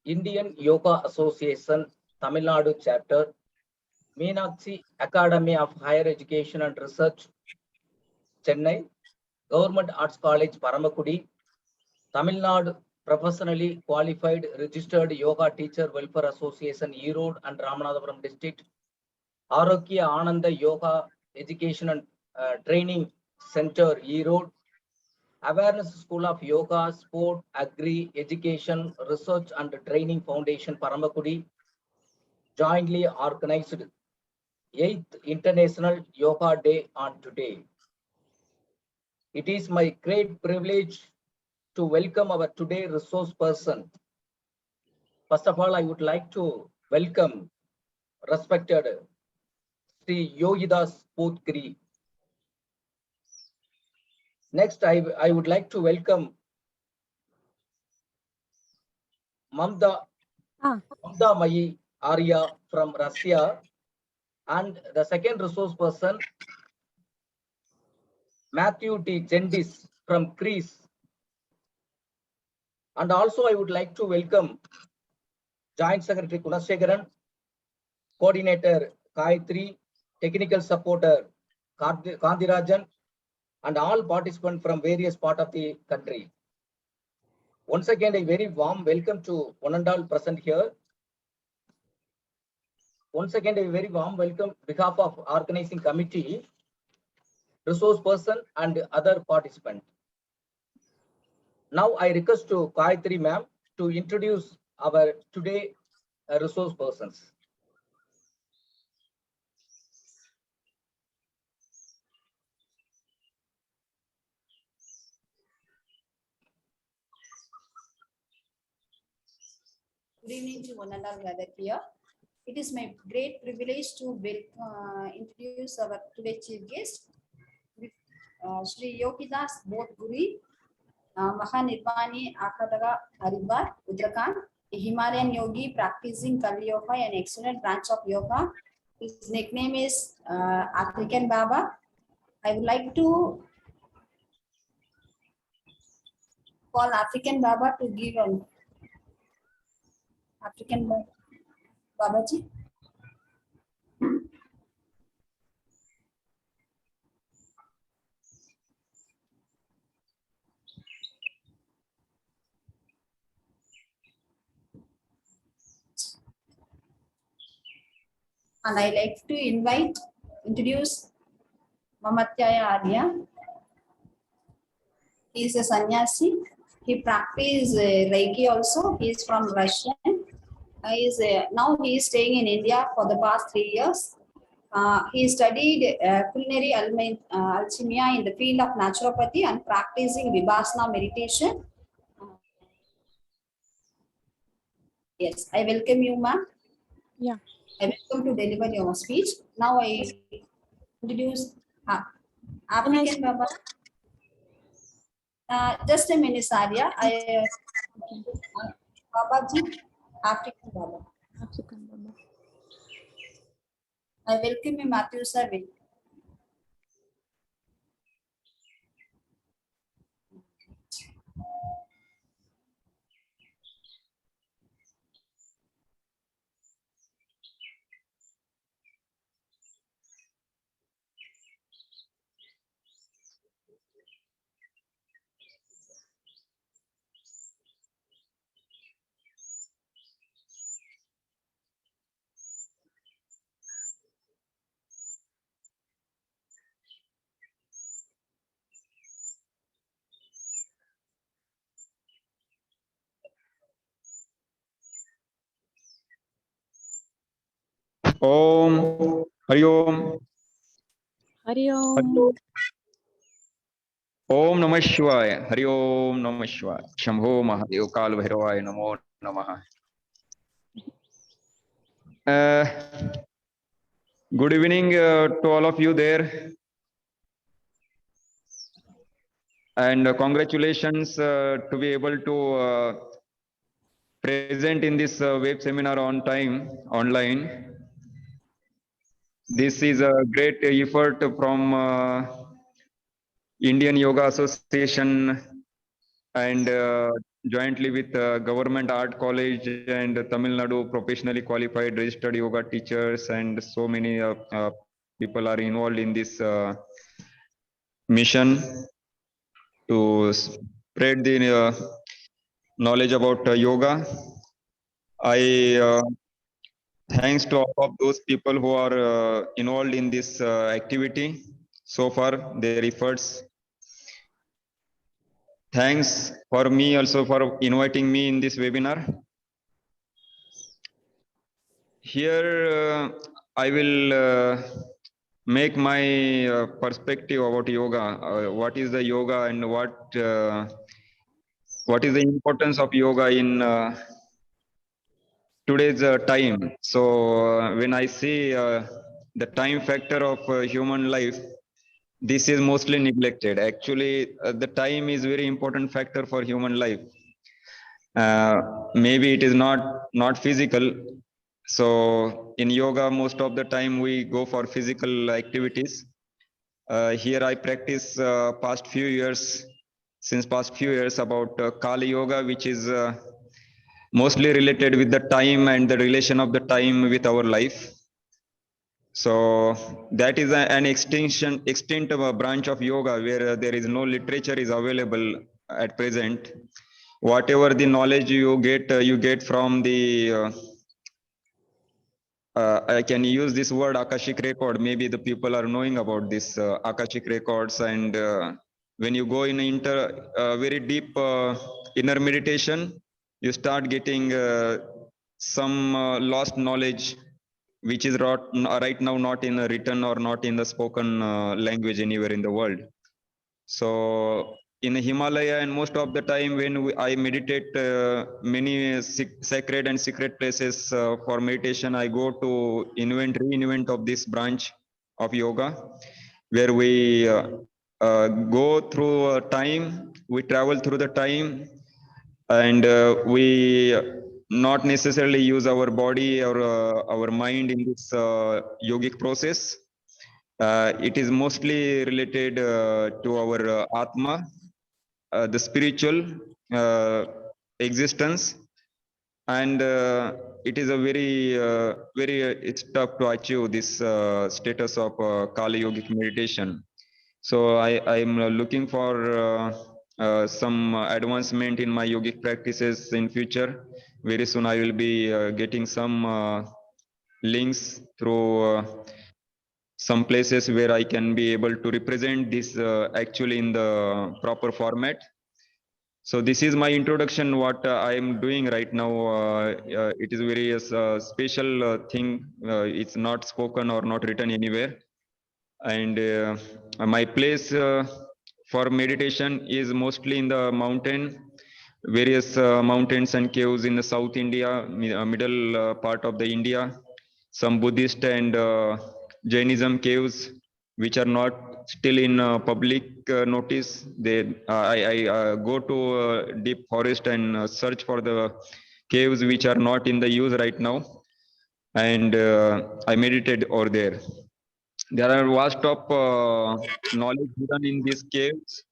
Indian Yoga Association, Tamil Nadu chapter, Meenakshi Academy of Higher Education and Research, Chennai, Government Arts College, Paramakudi, Tamil Nadu Professionally Qualified Registered Yoga Teacher Welfare Association, Erode and Ramanathapuram District, Arogya Ananda Yoga Education and Training Center, Erode, Awareness School of Yoga, Sport, Agri, Education, Research and Training Foundation, Paramakudi, jointly organized 8th International Yoga Day on today. It is my great privilege to welcome our today resource person. First of all, I would like to welcome respected Sri Yogidas Pothgiri. Next, I would like to welcome Mamda Mayi Arya from Russia, and the second resource person, Matthew T. Gendis from Greece. And also I would like to welcome Joint Secretary Kunasekaran, Coordinator Gayatri, Technical Supporter Kandirajan, and all participants from various parts of the country. Once again, a very warm welcome to one and all present here. Once again, a very warm welcome on behalf of organizing committee, resource person and other participants. Now I request to Gayatri ma'am to introduce our today resource persons. Good evening to one and all gathered here. It is my great privilege to introduce our today's chief guest, Sri Yogidas Pothgiri, Mahanirvani Akadaga Haridwar, Uttarakhand, a Himalayan yogi practicing Kali Yoga, an excellent branch of yoga. His nickname is African Baba. I would like to call African Baba to give an African Babaji. And I like to introduce Mamatyaya Arya. He is a sannyasi. He practices Reiki also. He is from Russia. Now he is staying in India for the past 3 years. He studied culinary alchemy in the field of naturopathy and practicing vipassana meditation. Yes, I welcome you, ma'am. Yeah. I welcome to deliver your speech. Now I introduce African Baba. Just a minute, Sadia. Babaji, African Baba. African Baba. I welcome you, Matthew sir. Om Hari Om. Hari Om. Om Namah Shivaya. Hari Om Namah Shivaya. Shambho Mahadev Kal Bhairavaya Namo Namah. Good evening to all of you there, and congratulations to be able to present in this web seminar on time online. This is a great effort from Indian Yoga Association and jointly with Government Art College and Tamil Nadu professionally qualified registered yoga teachers, and so many people are involved in this mission to spread the knowledge about yoga. I thanks to all of those people who are involved in this activity so far, their efforts. Thanks for me also for inviting me in this webinar. Here I will make my perspective about yoga. What is the yoga and what is the importance of yoga in today's time. So when I see the time factor of human life, this is mostly neglected. Actually, the time is very important factor for human life. Maybe it is not physical. So in yoga, most of the time we go for physical activities. Here I practice past few years about Kali Yoga, which is mostly related with the time and the relation of the time with our life. So that is an extinct of a branch of yoga where there is no literature is available at present. Whatever the knowledge you get from the I can use this word Akashic record. Maybe the people are knowing about this Akashic records, and when you go in very deep inner meditation, you start getting some lost knowledge, which is right now not in a written or not in the spoken language anywhere in the world. So in the Himalaya, and most of the time when I meditate many sacred and secret places for meditation, I go to reinvent of this branch of yoga, where we go through time, we travel through the time, and we not necessarily use our body or our mind in this yogic process. It is mostly related to our Atma, the spiritual existence, and it is a very it's tough to achieve this status of Kali Yogic meditation. So I am looking for some advancement in my yogic practices in future. Very soon I will be getting some links through some places where I can be able to represent this actually in the proper format. So this is my introduction, what I am doing right now. It is very special thing. It's not spoken or not written anywhere. And my place for meditation is mostly in the mountain, various mountains and caves in the South India, middle part of the India, some Buddhist and Jainism caves, which are not still in public notice. I go to deep forest and search for the caves which are not in the use right now, and I meditate over there. There are vast of knowledge hidden in these caves.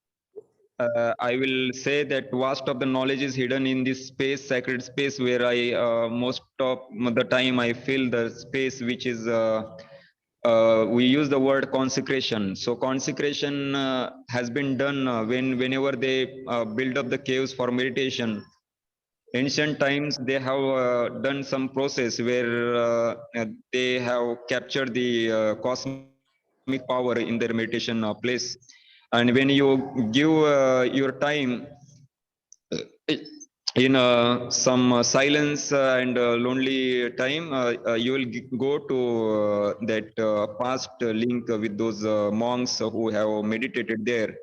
I will say that vast of the knowledge is hidden in this space, sacred space, where I most of the time I feel the space which is we use the word consecration. So consecration has been done whenever they build up the caves for meditation. Ancient times they have done some process where they have captured the cosmic power in their meditation place, and when you give your time in some silence and lonely time, you will go to that past link with those monks who have meditated there.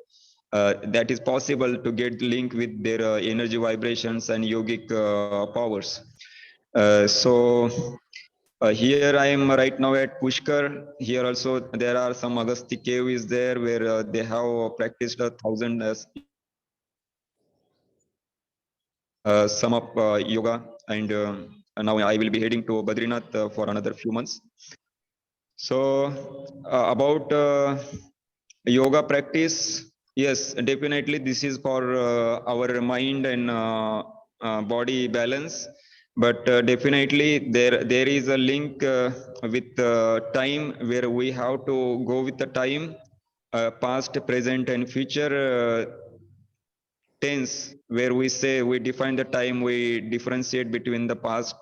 That is possible to get link with their energy vibrations and yogic powers. So here I am right now at Pushkar. Here also there are some Agasti cave is there where they have practiced 1,000 sum up yoga, and now I will be heading to Badrinath for another few months. So about yoga practice, Yes, definitely. This is for our mind and body balance. But definitely there is a link with time where we have to go with the time, past, present, and future tense, where we say we define the time, we differentiate between the past,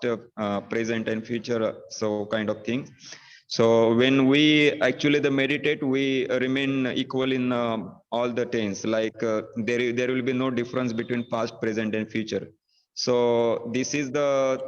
present, and future. So kind of thing. So when we actually the meditate, we remain equal in all the tense. Like there will be no difference between past, present, and future. So this is the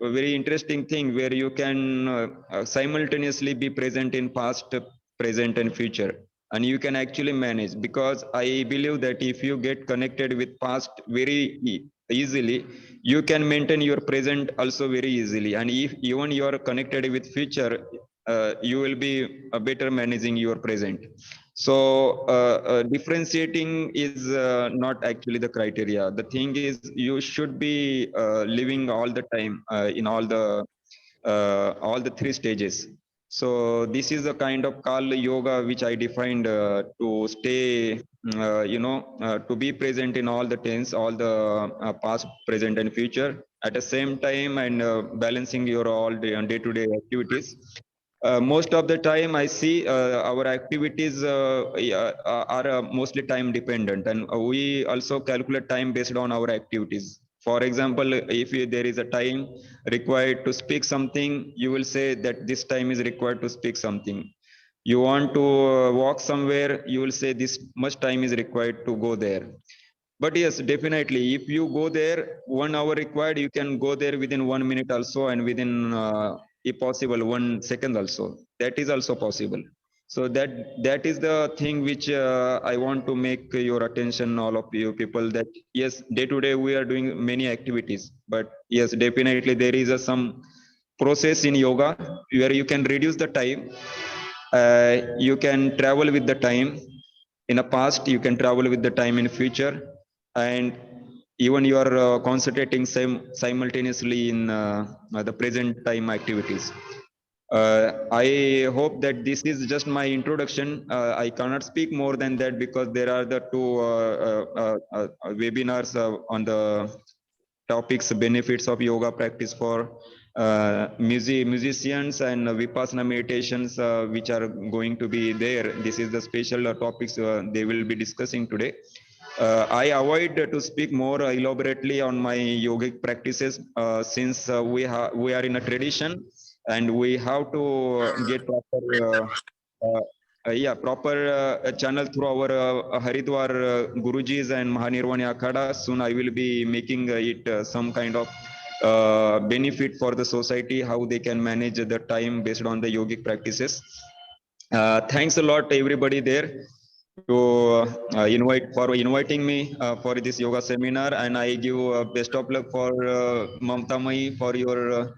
very interesting thing where you can simultaneously be present in past, present, and future, and you can actually manage, because I believe that if you get connected with past very easily, you can maintain your present also very easily, and if even you are connected with future, you will be better managing your present. So differentiating is not actually the criteria. The thing is you should be living all the time in all the three stages. So this is a kind of Kal yoga which I defined to stay, to be present in all the tense, all the past, present, and future at the same time, and balancing your all day-to-day activities. Most of the time I see our activities are mostly time dependent, and we also calculate time based on our activities. For example, if there is a time required to speak something, you will say that this time is required to speak something. You want to walk somewhere, you will say this much time is required to go there. But yes, definitely, if you go there 1 hour required, you can go there within 1 minute also, and within, if possible, 1 second also. That is also possible. So that is the thing which I want to make your attention, all of you people, that yes, day to day we are doing many activities, but yes, definitely there is some process in yoga where you can reduce the time. You can travel with the time in the past, you can travel with the time in future, and even you are concentrating simultaneously in the present time activities. I hope that this is just my introduction. I cannot speak more than that because there are the two webinars on the topics benefits of yoga practice for musicians and vipassana meditations, which are going to be there. This is the special topics they will be discussing today. I avoid to speak more elaborately on my yogic practices since we are in a tradition and we have to get proper proper channel through our Haridwar Gurujis and Mahanirvani Akhada. Soon I will be making it some kind of benefit for the society, how they can manage the time based on the yogic practices. Thanks a lot everybody there to inviting me for this yoga seminar, and I give best of luck for Mamta Mai for your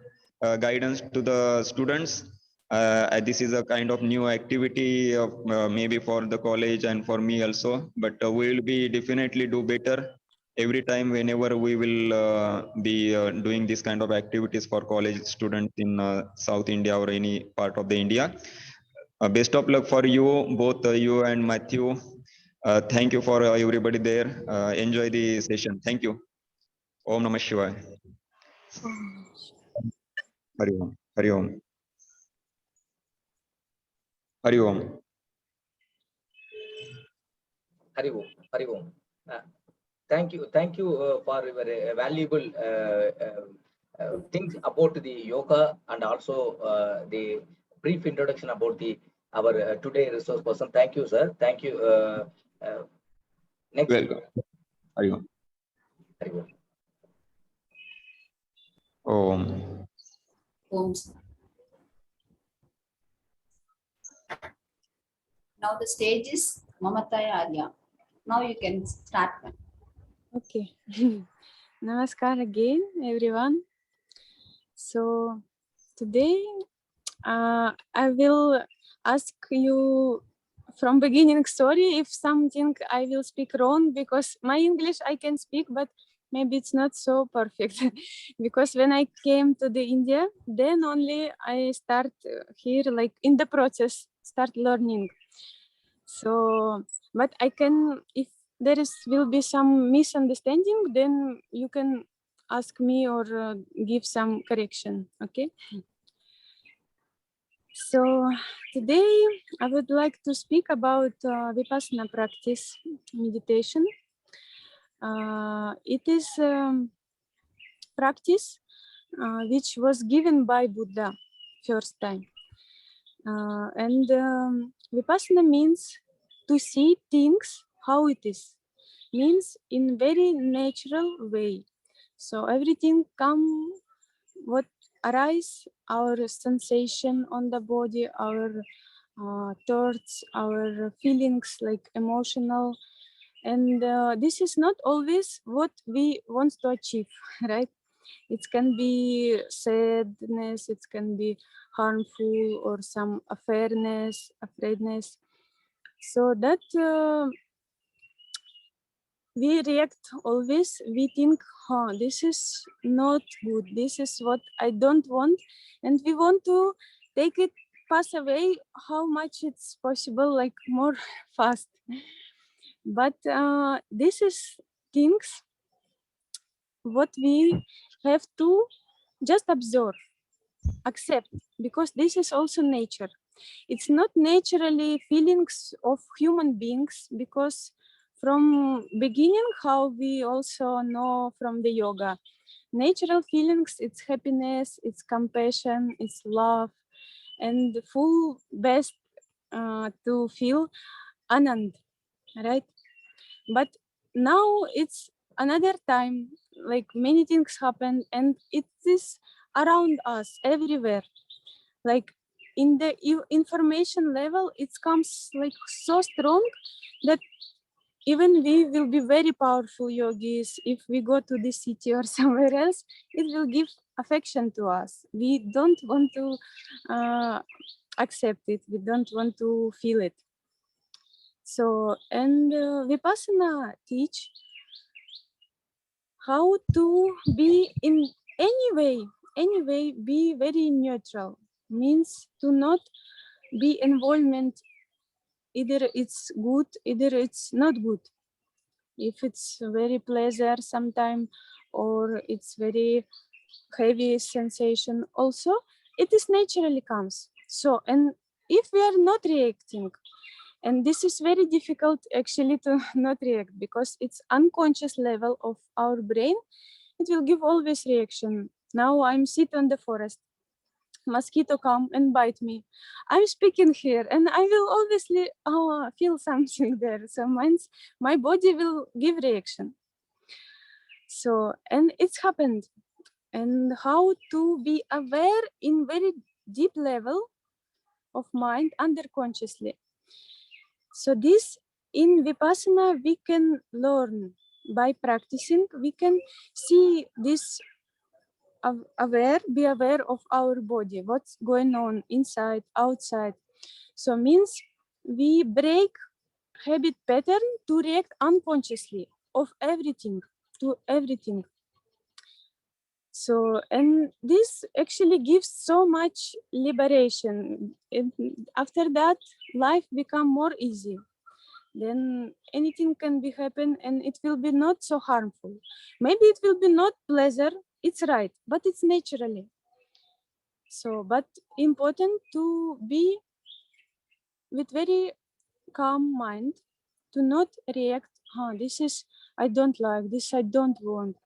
guidance to the students. This is a kind of new activity of maybe for the college and for me also, but we will be definitely do better every time whenever we will be doing this kind of activities for college students in South India or any part of the India. Best of luck for you, both you and Matthew. Thank you for everybody there. Enjoy the session. Thank you. Om Namah Shivaya. Hari Om. Hari Om. Hari Om. Hari Om. Hari Om. Thank you for your valuable things about the yoga, and also the brief introduction about our today resource person. Thank you, sir. Thank you. Next. Welcome. Hari Om. Hari Om. Om. Om. Now the stage is Mamataya Arya. Now you can start. Okay. Namaskar again, everyone. So today I will ask you from beginning sorry if something I will speak wrong, because my English I can speak, but maybe it's not so perfect. Because when I came to the India, then only I start here, like in the process, start learning. So, but I can, if there will be some misunderstanding, then you can ask me or give some correction. Okay. So today I would like to speak about vipassana practice, meditation. It is practice which was given by Buddha first time. And vipassana means to see things how it is, means in very natural way. So everything come what arise, our sensation on the body, our thoughts, our feelings like emotional. And this is not always what we want to achieve, right? It can be sadness, it can be harmful or some afraidness. So that we react always, we think, this is not good, this is what I don't want, and we want to take it pass away how much it's possible, like more fast. But this is things what we have to just observe, accept, because this is also nature. It's not naturally feelings of human beings, because from beginning, how we also know from the yoga, natural feelings, it's happiness, it's compassion, it's love, and full best to feel anand, right? But now it's another time, like many things happen, and it is around us everywhere. Like in the information level, it comes like so strong that even we will be very powerful yogis. If we go to the city or somewhere else, it will give affection to us. We don't want to accept it, we don't want to feel it. So, and vipassana teach how to be in any way be very neutral, means to not be involvement, either it's good, either it's not good. If it's very pleasure sometime, or it's very heavy sensation also, it is naturally comes. So, and if we are not reacting, and this is very difficult actually to not react, because it's unconscious level of our brain, it will give always reaction. Now I'm sitting on the forest, mosquito come and bite me. I'm speaking here, and I will obviously feel something there. So means my body will give reaction. So, and it's happened. And how to be aware in very deep level of mind under consciously. So this in vipassana we can learn by practicing. We can see this be aware of our body, what's going on inside, outside. So means we break habit pattern to react unconsciously of everything to everything. So, and this actually gives so much liberation. After that, life become more easy. Then anything can be happen, and it will be not so harmful. Maybe it will be not pleasure, it's right, but it's naturally. So, but important to be with very calm mind, to not react, this is, I don't like, this I don't want.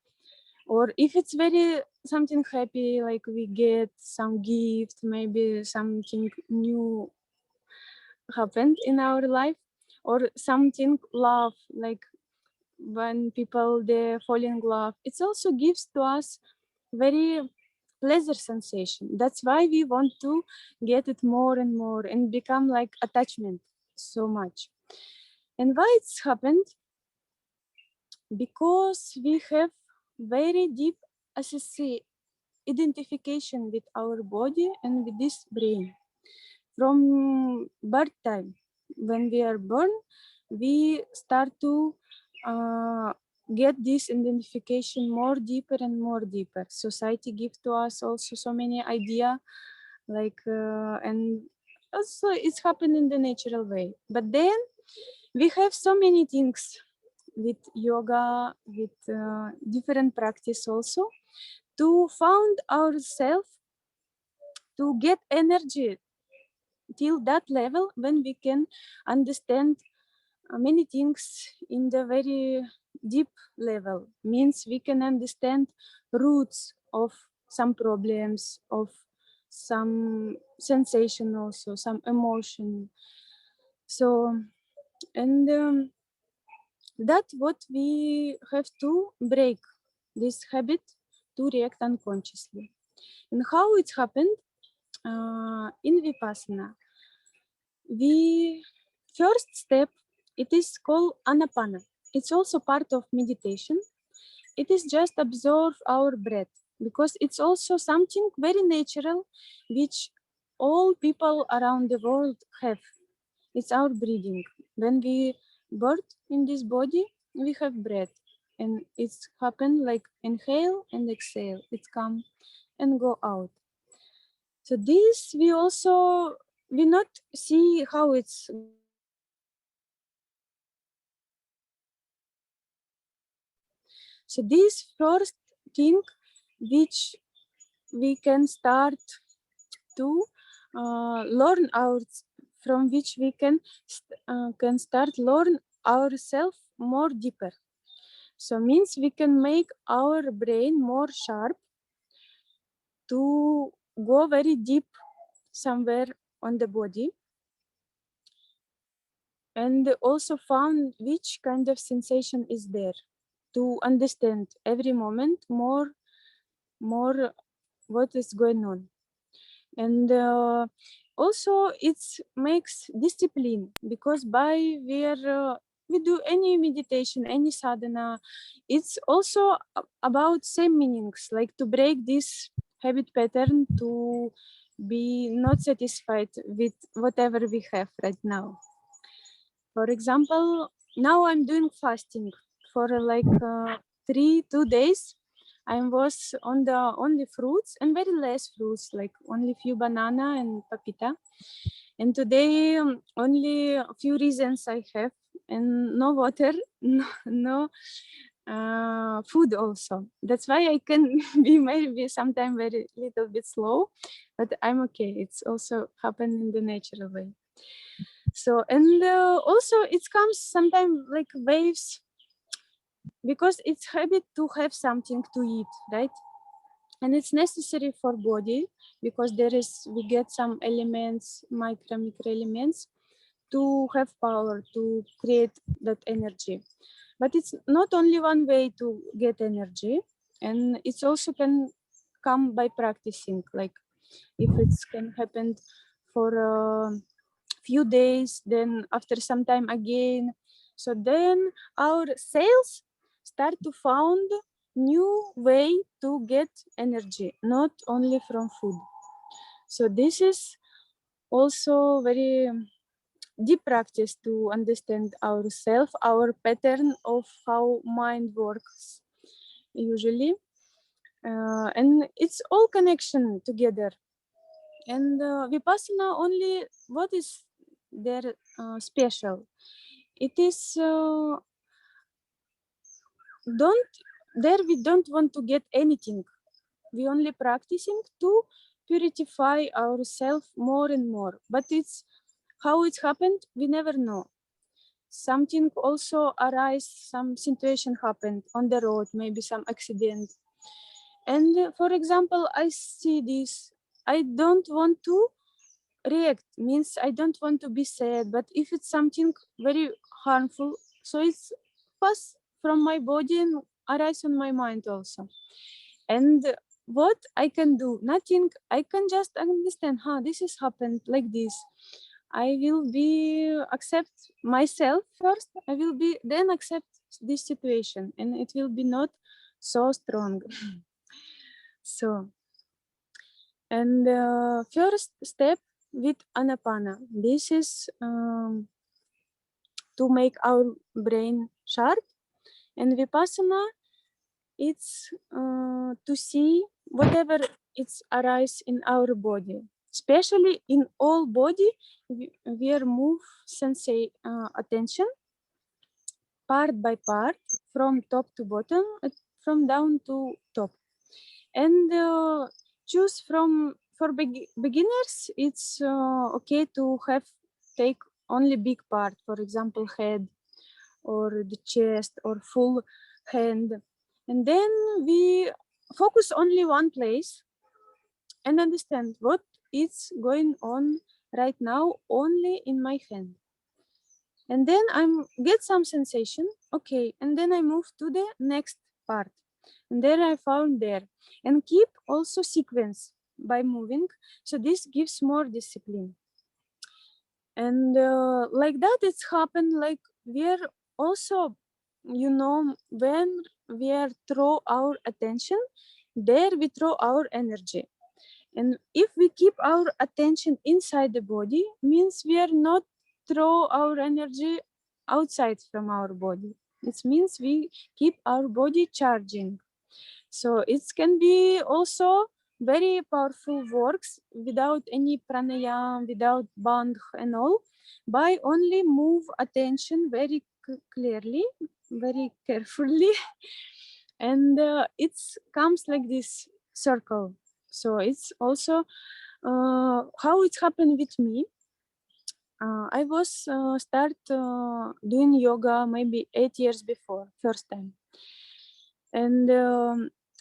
Or if it's very something happy, like we get some gift, maybe something new happened in our life, or something love, like when people they fall in love, it also gives to us very pleasure sensation. That's why we want to get it more and more and become like attachment so much. And why it's happened? Because we have very deep identification with our body and with this brain from birth time. When we are born, we start to get this identification more deeper and more deeper. Society gives to us also so many idea, like and also it's happened in the natural way. But then we have so many things with yoga, with different practice also, to found ourselves to get energy till that level when we can understand many things in the very deep level. Means we can understand roots of some problems, of some sensation also, some emotion. So, and that's what we have to break, this habit to react unconsciously. And how it happened in Vipassana? The first step, it is called Anapana. It's also part of meditation. It is just observe our breath, because it's also something very natural which all people around the world have. It's our breathing. When we birth in this body, we have breath, and it's happen like inhale and exhale. It come and go out. So this we not see how it's. So this first thing which we can start to learn from which we can start learn ourselves more deeper. So means we can make our brain more sharp to go very deep somewhere on the body, and also found which kind of sensation is there, to understand every moment more what is going on. And also it makes discipline, because we do any meditation, any sadhana, it's also about same meanings, like to break this habit pattern, to be not satisfied with whatever we have right now. For example, now I'm doing fasting for like 2 days. I was on the only fruits and very less fruits, like only few banana and papita. And today only a few reasons I have, and no water, no food also. That's why I can be maybe sometimes very little bit slow, but I'm okay. It's also happen in the natural way. So, and also it comes sometimes like waves, because it's habit to have something to eat, right? And it's necessary for body, because we get some elements, micro elements, to have power to create that energy. But it's not only one way to get energy, and it's also can come by practicing, like if it's can happen for few days, then after some time again. So then our cells start to found new way to get energy, not only from food. So this is also very deep practice to understand ourselves, our pattern of how mind works usually. And it's all connection together. And Vipassana only, what is there special? It is we don't want to get anything. We only practicing to purify ourselves more and more. But it's how it happened, we never know. Something also arise, some situation happened on the road, maybe some accident. And for example, I see this, I don't want to react, means I don't want to be sad, but if it's something very harmful, so it's pass from my body and arise on my mind also. And what I can do? Nothing. I can just understand, this is happened like this. I will be accept myself first. I will be then accept this situation, and it will be not so strong. So, and first step with Anapana. This is to make our brain sharp, and Vipassana, it's to see whatever it's arise in our body. especially in all body, we move attention part by part, from top to bottom, from down to top. And choose for beginners, it's okay to take only big part, for example, head or the chest or full hand. And then we focus only one place and understand what is going on right now only in my hand. And then I get some sensation, okay, and then I move to the next part. And then I found there. And keep also sequence by moving. So this gives more discipline. And like that, it's happened like we're also, when we are throw our attention, there we throw our energy. And if we keep our attention inside the body, means we are not throw our energy outside from our body. It means we keep our body charging. So it can be also very powerful works without any pranayama, without bandh and all, by only move attention very clearly, very carefully. And it comes like this circle. So it's also how it happened with me. I was start doing yoga maybe 8 years before, first time. And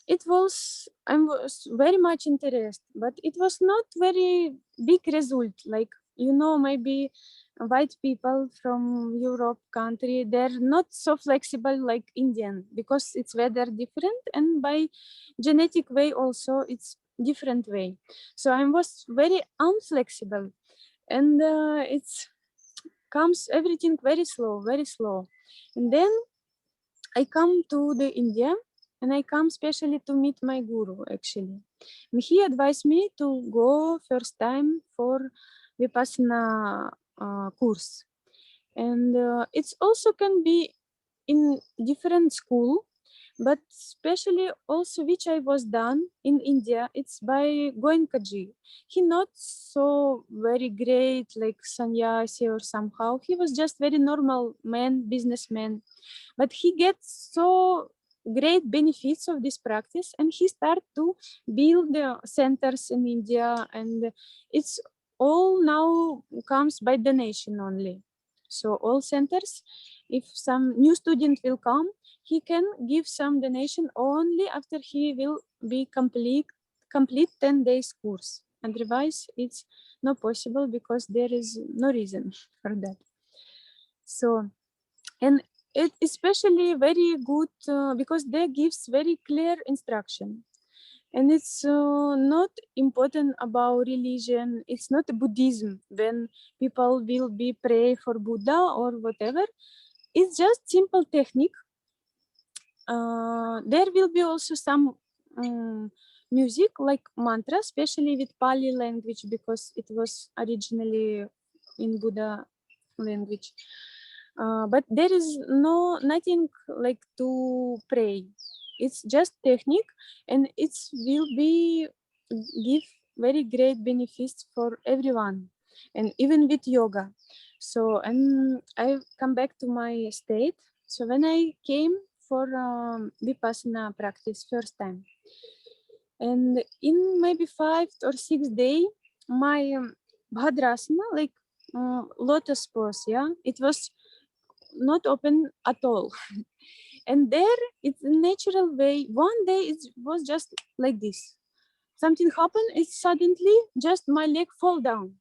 I was very much interested, but it was not very big result. Like, maybe white people from Europe country, they're not so flexible like Indian, because it's weather different, and by genetic way also it's different way. So I was very unflexible, and it's comes everything very slow, very slow. And then I come to the India, and I come specially to meet my guru actually. And he advised me to go first time for vipassana course. And it's also can be in different school, but especially also which I was done in India, it's by Goenkaji. He not so very great like sannyasi or somehow. He was just very normal man, businessman, but he gets so great benefits of this practice, and he start to build centers in India, and it's all now comes by donation only. So all centers, if some new student will come, he can give some donation only after he will be complete 10 days course. Otherwise it's not possible, because there is no reason for that. So, and it especially very good because they gives very clear instruction. And it's not important about religion. It's not Buddhism when people will be pray for Buddha or whatever. It's just simple technique. There will be also some music like mantra, especially with Pali language, because it was originally in Buddha language. But there is nothing like to pray. It's just technique, and it will be give very great benefits for everyone, and even with yoga. So, and I come back to my state. So when I came for vipassana practice first time, and in maybe 5 or 6 day, my bhadrasana, like lotus pose, yeah, it was not open at all. And there it's a natural way. One day it was just like this. Something happened, it suddenly just my leg fall down.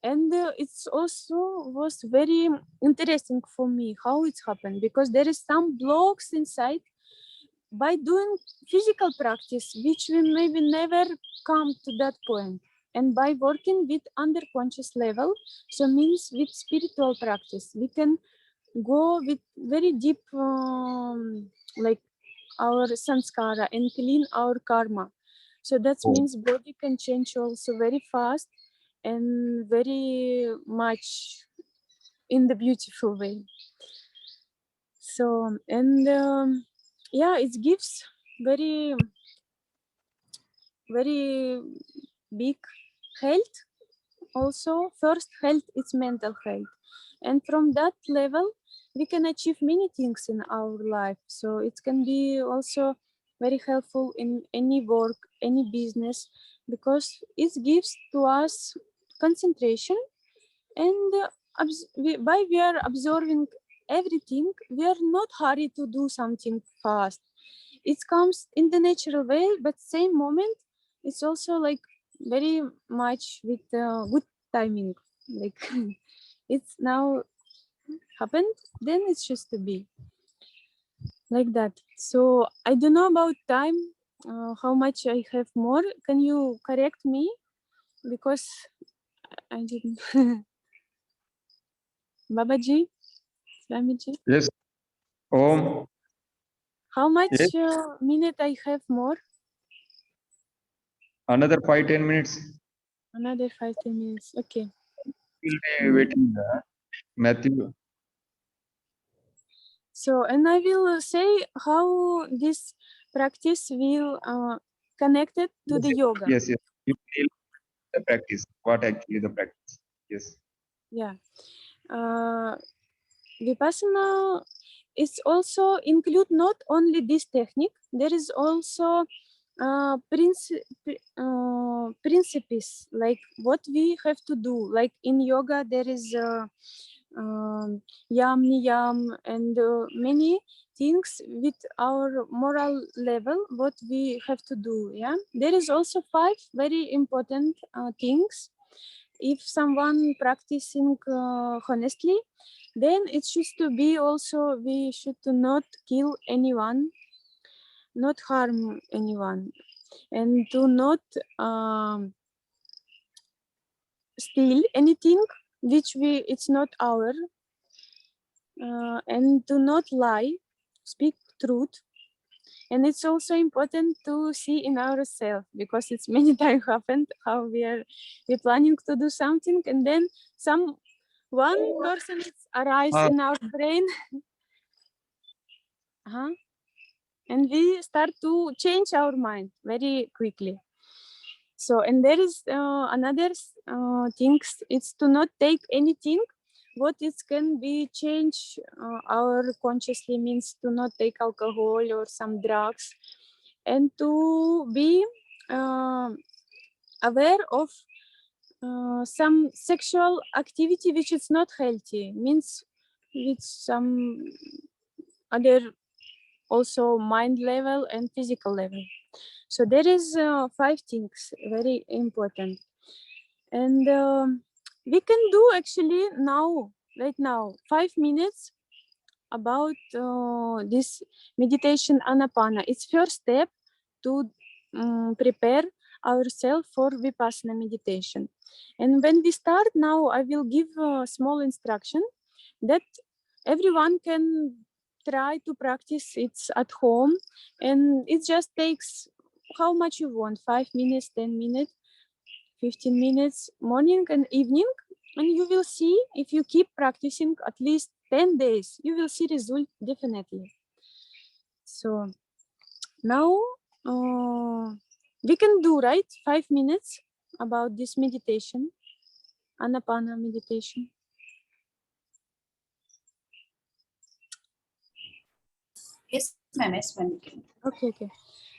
And it's also was very interesting for me how it happened, because there is some blocks inside by doing physical practice, which we maybe never come to that point. And by working with underconscious level, so means with spiritual practice, we can go with very deep like our sanskara and clean our karma. So that means body can change also very fast and very much in the beautiful way. So, and yeah, it gives very big health. Also, first health is mental health. And from that level, we can achieve many things in our life. So it can be also very helpful in any work, any business, because it gives to us concentration. And by we are observing everything, we are not hurried to do something fast. It comes in the natural way, but same moment, it's also like very much with good timing. Like it's now happened, then it's just to be like that. So I don't know about time, how much I have more. Can you correct me? Because I didn't. Babaji, Swamiji, Yes. Om. how Yes. much minute I have more? Another 5-10 minutes. Another 5-10 minutes. Okay. We'll be waiting. Matthew. So, and I will say how this practice will connect it to the yoga. Yes. Yes. You feel the practice. What actually the practice? Yes. Yeah. Vipassana is also include not only this technique. There is also principles like what we have to do. Like in yoga, there is yam niyam and many things with our moral level what we have to do. Yeah, there is also 5 very important things. If someone practicing honestly, then it should to be also we should to not kill anyone, not harm anyone, and to not steal anything which we it's not our, and do not lie, speak truth. And it's also important to see in ourselves, because it's many times happened how we're planning to do something, and then one person is arise in our brain, and we start to change our mind very quickly. So, and there is another things, it's to not take anything what it can be changed our consciously, means to not take alcohol or some drugs, and to be aware of some sexual activity which is not healthy, means with some other also mind level and physical level. So there is 5 things very important, and we can do actually now, right now, 5 minutes about this meditation anapana. It's first step to prepare ourselves for vipassana meditation. And when we start now, I will give a small instruction that everyone can try to practice it at home, and it just takes how much you want, 5 minutes, 10 minutes, 15 minutes, morning and evening. And you will see, if you keep practicing at least 10 days, you will see result definitely. So now we can do, right, 5 minutes about this meditation, anapana meditation. Yes, ma'am. Yes, ma'am. Okay.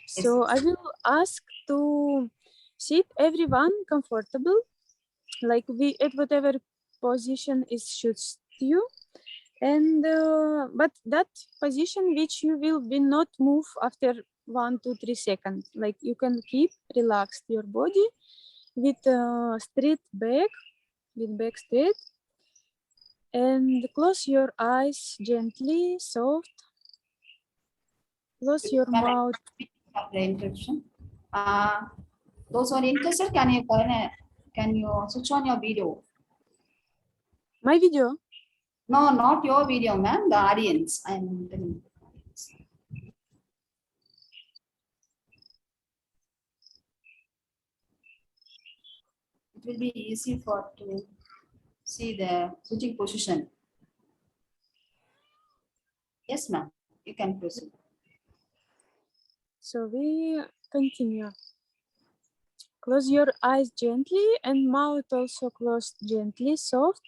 So I will ask to sit everyone comfortable, like we at whatever position is suits you, and but that position which you will be not move after 1 to 3 seconds. Like you can keep relaxed your body with straight back, with back straight, and close your eyes gently, soft. Close your Ma'am, mouth. the interruption. Those who are interested, can you switch on your video? My video. No, not your video, ma'am. The audience. I'm telling you. It will be easy for to see the switching position. Yes, ma'am. You can proceed. So we continue. Close your eyes gently and mouth also closed gently, soft.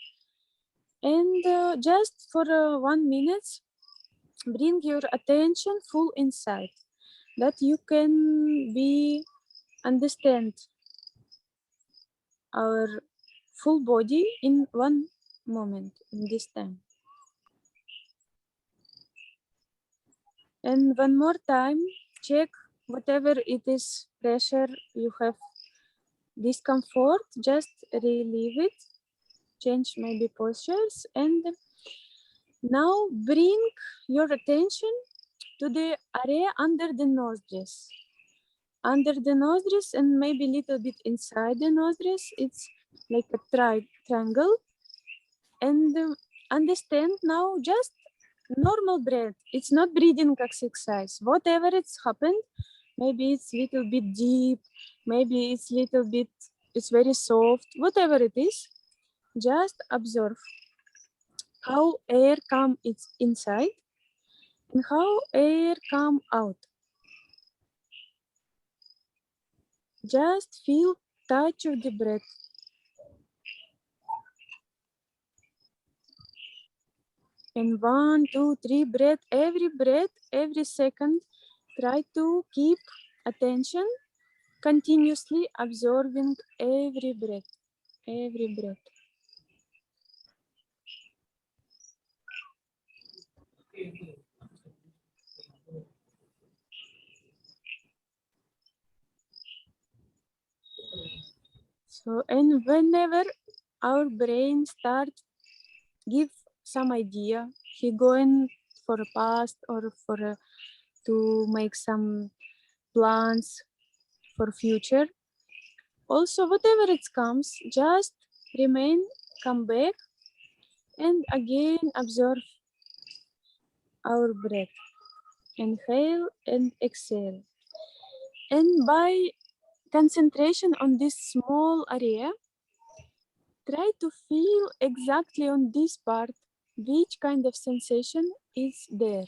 And just for 1 minute, bring your attention full inside, that you can be understand our full body in one moment in this time. And one more time, check whatever it is pressure you have, discomfort, just relieve it, change maybe postures, and now bring your attention to the area under the nostrils. Under the nostrils and maybe a little bit inside the nostrils, it's like a triangle. And understand now just normal breath. It's not breathing exercise. Whatever it's happened, maybe it's little bit deep, maybe it's little bit, it's very soft, whatever it is, just observe how air come it's inside and how air come out. Just feel touch of the breath. And 1, 2, 3 breath, every second, try to keep attention, continuously absorbing every breath, every breath. So, and whenever our brain start give some idea, he going for a past or for to make some plans for future. Also, whatever it comes, just remain, come back, and again observe our breath. Inhale and exhale. And by concentration on this small area, try to feel exactly on this part which kind of sensation is there.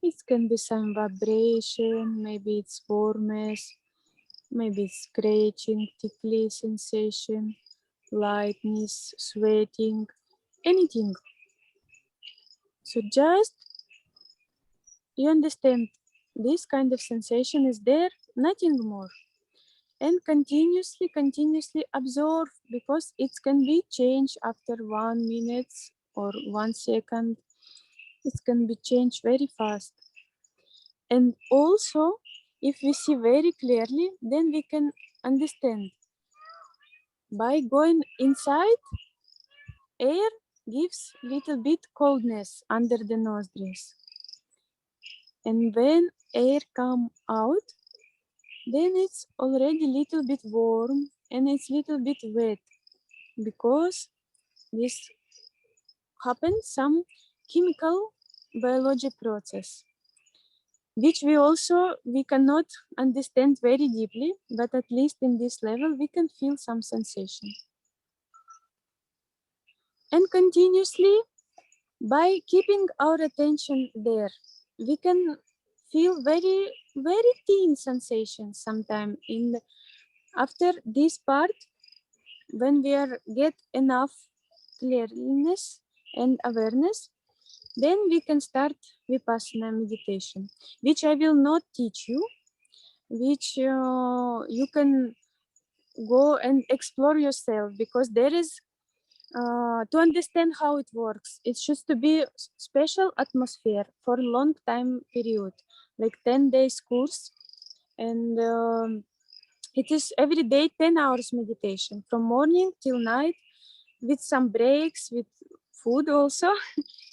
It can be some vibration, maybe it's warmth, maybe it's scratching, tickly sensation, lightness, sweating, anything. So just you understand this kind of sensation is there, nothing more. And continuously absorb, because it can be changed after 1 minute or 1 second. It can be changed very fast. And also, if we see very clearly, then we can understand. By going inside, air gives little bit coldness under the nostrils. And when air come out, then it's already little bit warm and it's little bit wet, because this happens some chemical biology process, which we cannot understand very deeply, but at least in this level we can feel some sensation. And continuously, by keeping our attention there, we can feel very thin sensations sometimes after this part. When we get enough clearness and awareness, then we can start vipassana meditation, which I will not teach you, which you can go and explore yourself, because there is to understand how it works, it should to be special atmosphere for a long time period, like 10 days course. And it is every day 10 hours meditation from morning till night, with some breaks, with food also,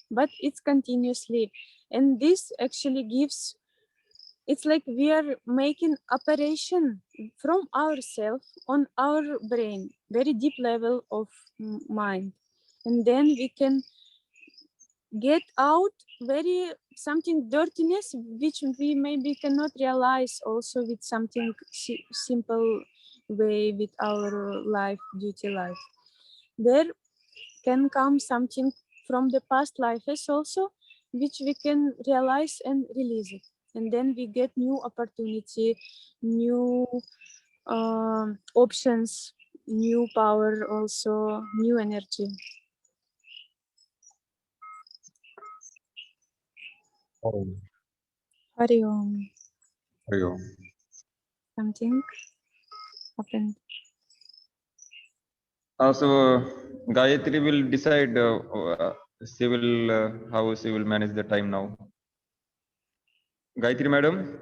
but it's continuously. And this actually gives, it's like we are making operation from ourselves on our brain, very deep level of mind. And then we can get out very something dirtiness, which we maybe cannot realize also with something simple way with our life, duty life. There can come something from the past lives also, which we can realize and release it. And then we get new opportunity, new options, new power, also new energy. Hari Om. Something happened. Also, Gayatri will decide she will how she will manage the time now. Gayatri madam.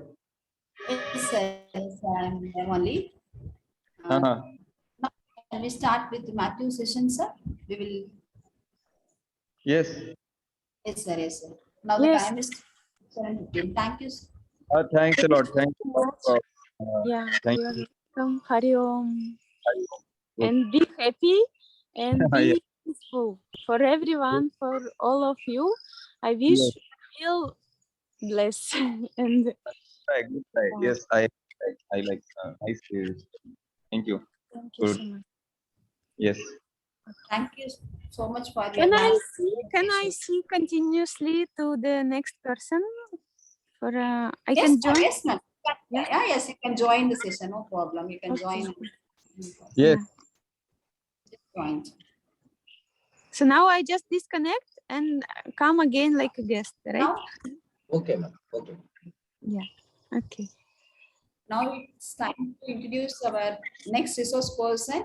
Yes, sir. Yes, I'm there only. Uh-huh. Now can we start with Matthew session, sir? We will. Yes. Yes, sir. Yes, sir. Now the Yes. time is 7:15. Thank you. Sir. Thanks a lot. Thank you. Yeah, Thank you are you. welcome. Hari Om. Yes. And be happy and Yeah. be peaceful for everyone, for all of you. I wish Yes. you feel blessed and Right, good try. Yes, I like nice. Thank you. thank you Good. so much. Yes. Thank you so much for Can your I last. see continuously to the next person? For I Yes, can join. yes, ma'am. Yeah. Yeah, yes, you can join the session. No problem. You can Okay. join. Yes. Join. So now I just disconnect and come again like a guest, right? Now, Okay, ma'am. Okay. Yeah. Okay. now it's time to introduce our next resource person,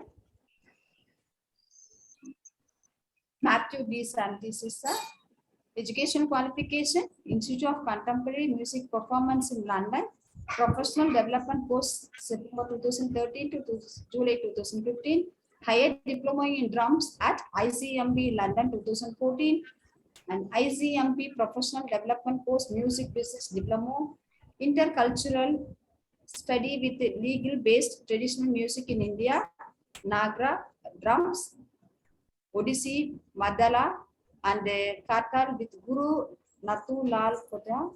Matthew Day-17, sir. Education qualification, Institute of Contemporary Music Performance in London, professional development course September 2013 to July 2015, higher diploma in drums at ICMB London 2014, and ICMB professional development course music business diploma, intercultural study with legal based traditional music in India, Nagra drums, Odissi, Madala, and Katar with Guru Natu Lal Kota,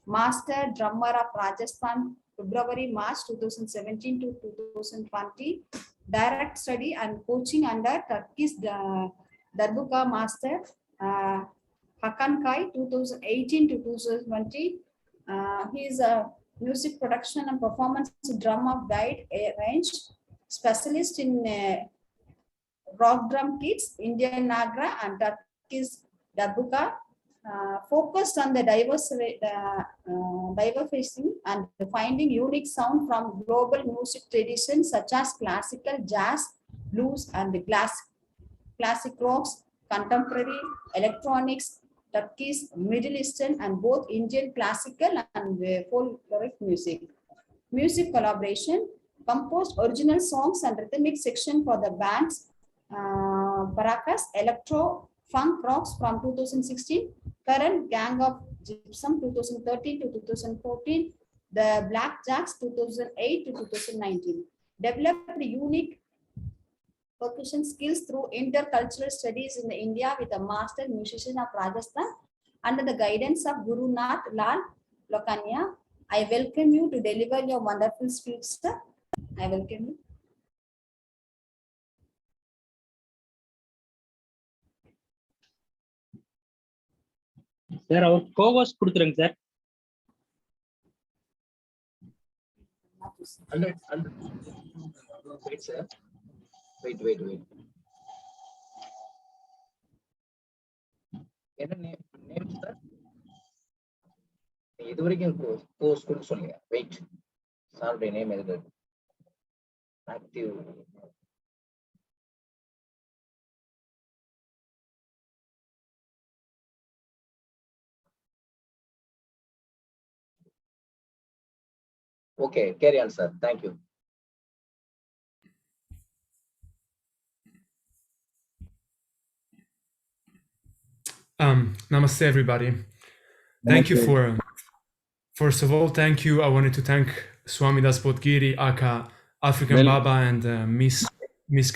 Master Drummer of Rajasthan, February March 2017 to 2020, direct study and coaching under Turkish Darbuka Master Hakan Kai 2018 to 2020. He is a music production and performance drum of guide range specialist in rock drum kits, Indian Nagra, and Turkish Darbuka, focused on the diversifying and finding unique sound from global music traditions such as classical, jazz, blues, and the classic rocks, contemporary, electronics, Turkish, Middle Eastern, and both Indian classical and folkloric music. Music collaboration, composed original songs and rhythmic section for the bands Paracas, Electro, Funk Rocks from 2016, current Gang of Gypsum 2013 to 2014, the Black Jacks 2008 to 2019. Developed unique percussion skills through intercultural studies in India with a master musician of Rajasthan under the guidance of Guru Nath Lal Lokania. I welcome you to deliver your wonderful speech, sir. I welcome you. Sir அவர் கோவாஸ் கொடுத்துருங்க sir. Wait, sir. Wait. என்ன name sir? இது வரைக்கும் course கூட சொல்லுங்க. Wait. சாருடைய name எது? Active. Okay, carry on, sir. Thank you. Namaste, everybody. Thank you for, first of all, thank you. I wanted to thank Swami Das Bodhgiri, aka African Baba, and Miss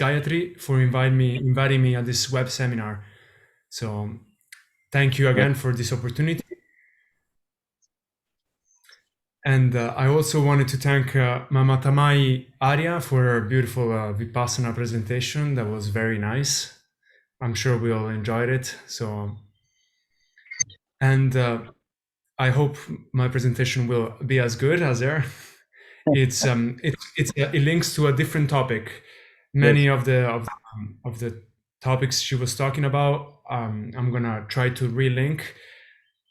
Gayatri for inviting me at this web seminar. So thank you again for this opportunity. And I also wanted to thank Mama Tamai Arya for her beautiful vipassana presentation. That was very nice. I'm sure we all enjoyed it. So and I hope my presentation will be as good as there. It links to a different topic. Many of the topics she was talking about, I'm gonna try to relink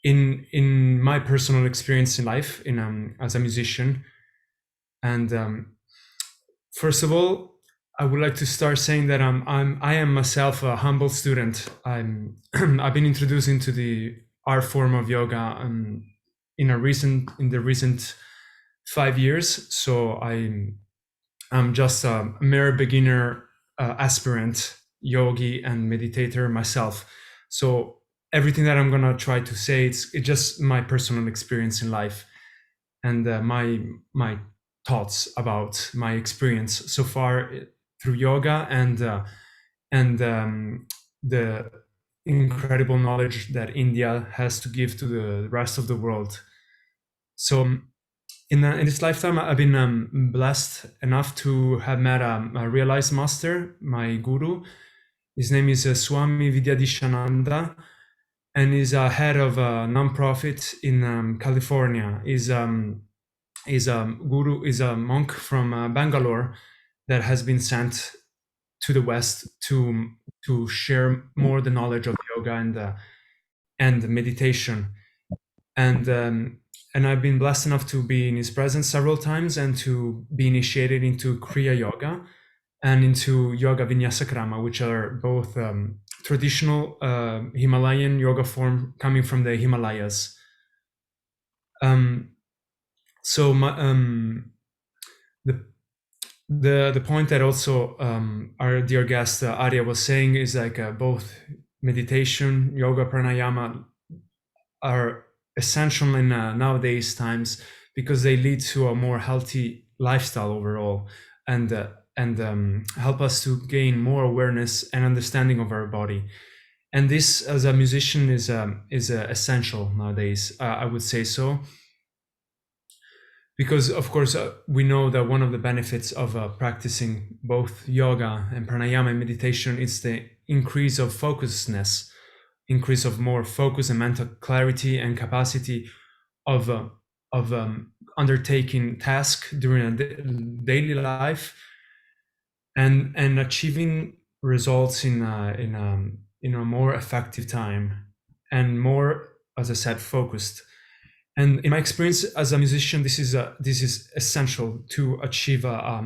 in my personal experience in life as a musician. And first of all, I would like to start saying that I am myself a humble student. I've been introduced into the art form of yoga in the recent 5 years. So I'm just a mere beginner, aspirant yogi and meditator myself. So everything that I'm gonna try to say, it's just my personal experience in life and my thoughts about my experience so far through yoga and the incredible knowledge that India has to give to the rest of the world. So in this lifetime, I've been blessed enough to have met a realized master, my guru. His name is Swami Vidyadishananda, and he's a head of a nonprofit in California. He's a guru, is a monk from Bangalore that has been sent to the West to share more the knowledge of yoga and meditation. And I've been blessed enough to be in his presence several times and to be initiated into Kriya Yoga and into Yoga Vinyasakrama, which are both traditional Himalayan yoga form coming from the Himalayas. So the point that also our dear guest Arya was saying is like both meditation, yoga, pranayama are essential in nowadays times because they lead to a more healthy lifestyle overall and help us to gain more awareness and understanding of our body. And this, as a musician, is essential nowadays. I would say so, because of course we know that one of the benefits of practicing both yoga and pranayama and meditation is the increase of focusedness, increase of more focus and mental clarity and capacity of undertaking tasks during a daily life and achieving results in a more effective time and more, as I said, focused. And in my experience as a musician, this is essential to achieve a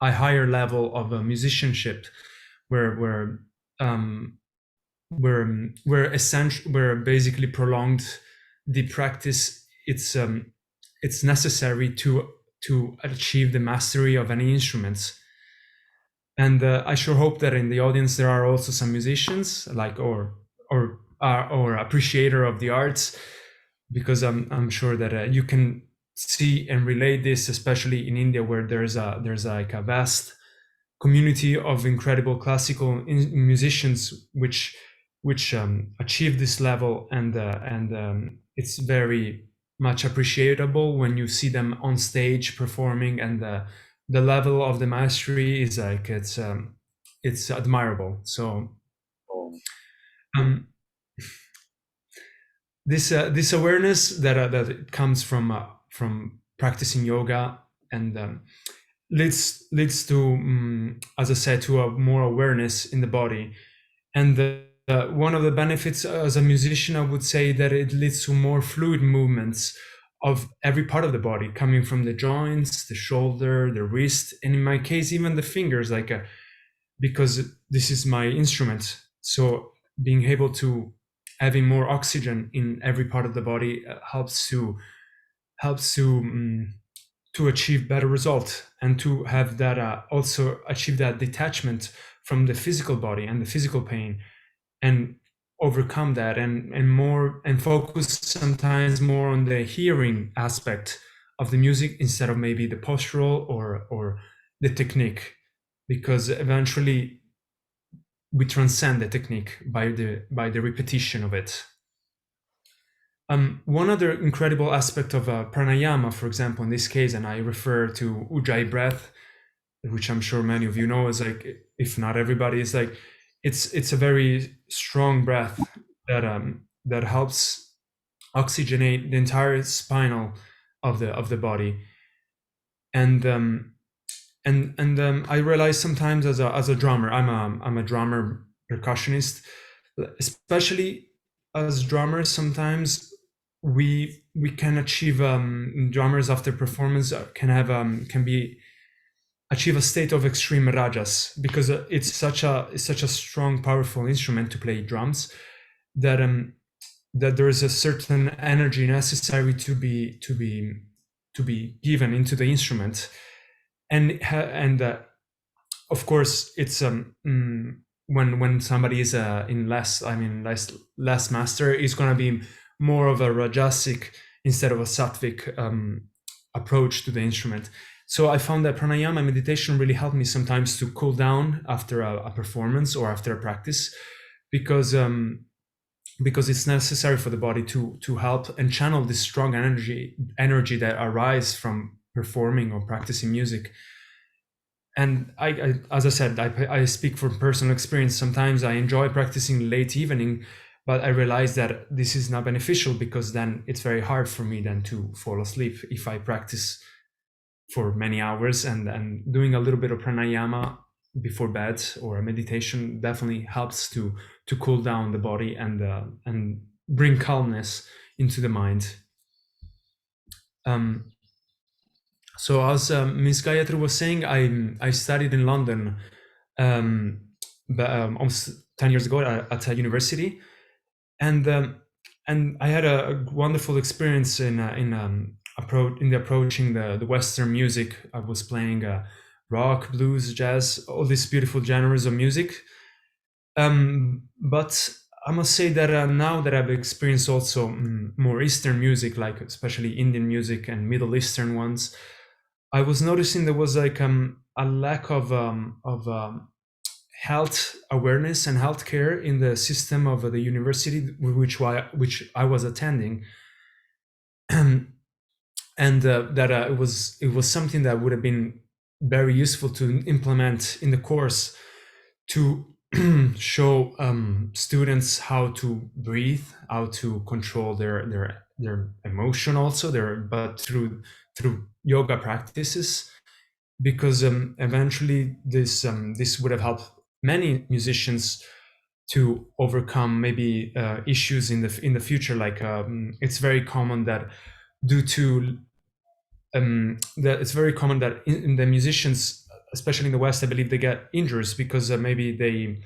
higher level of musicianship, where basically prolonged the practice. It's necessary to achieve the mastery of any instrument. And I sure hope that in the audience there are also some musicians, like or appreciator of the arts, because I'm sure that you can see and relate this, especially in India, where there's like a vast community of incredible classical musicians which achieve this level, and it's very much appreciable when you see them on stage performing, and the level of the mastery is like it's admirable. So this awareness that comes from practicing yoga and leads to, as I said, to a more awareness in the body. And one of the benefits as a musician, I would say that it leads to more fluid movements of every part of the body, coming from the joints, the shoulder, the wrist, and in my case, even the fingers, because this is my instrument. So being able to having more oxygen in every part of the body helps to achieve better results, and to have that also achieve that detachment from the physical body and the physical pain, and overcome that and focus sometimes more on the hearing aspect of the music instead of maybe the postural or the technique, because eventually we transcend the technique by the repetition of it. One other incredible aspect of pranayama, for example, in this case, and I refer to Ujjayi breath, which I'm sure many of you know, is like, if not everybody, is like, it's a very strong breath that helps oxygenate the entire spinal of the body. And I realize sometimes as a drummer, I'm a drummer percussionist, especially as drummers, sometimes we can achieve drummers after performance can achieve a state of extreme rajas, because it's such a strong, powerful instrument to play drums, that that there is a certain energy necessary to be given into the instrument, and of course it's when somebody is in less master, is going to be more of a rajasic instead of a sattvic approach to the instrument. So I found that pranayama meditation really helped me sometimes to cool down after a performance or after a practice, because it's necessary for the body to help and channel this strong energy that arises from performing or practicing music. And I as I said, I speak from personal experience. Sometimes I enjoy practicing late evening, but I realize that this is not beneficial, because then it's very hard for me then to fall asleep if I practice for many hours. And doing a little bit of pranayama before bed or a meditation definitely helps to cool down the body and bring calmness into the mind. So as Ms. Gayatri was saying, I studied in London almost 10 years ago at a university, and I had a wonderful experience in approaching the Western music. I was playing rock, blues, jazz, all these beautiful genres of music. But I must say that now that I've experienced also more Eastern music, like especially Indian music and Middle Eastern ones, I was noticing there was like a lack of health awareness and healthcare in the system of the university which I was attending, and that it was something that would have been very useful to implement in the course, to show students how to breathe, how to control their emotion, also but through yoga practices, because eventually this would have helped many musicians to overcome maybe issues in the future. Like it's very common that due to that it's very common that in the musicians, especially in the West, I believe they get injuries because maybe they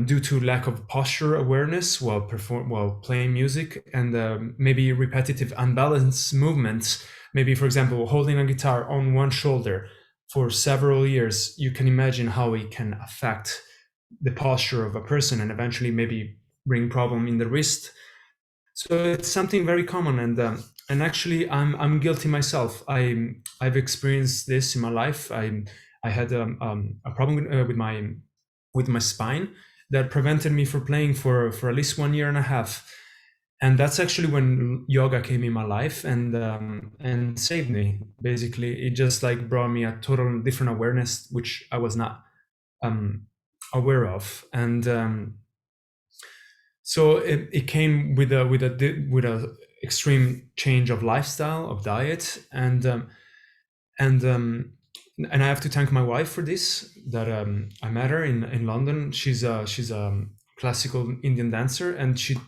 due to lack of posture awareness while playing music, and maybe repetitive unbalanced movements. Maybe, for example, holding a guitar on one shoulder for several years, you can imagine how it can affect the posture of a person and eventually maybe bring problem in the wrist. So it's something very common, and actually I'm guilty myself. I've experienced this in my life. I had a problem with my spine that prevented me from playing for at least 1 year and a half. And that's actually when yoga came in my life and saved me. Basically, it just like brought me a total different awareness, which I was not aware of. And so it came with a extreme change of lifestyle, of diet, and I have to thank my wife for this. That I met her in London. She's a classical Indian dancer, and she's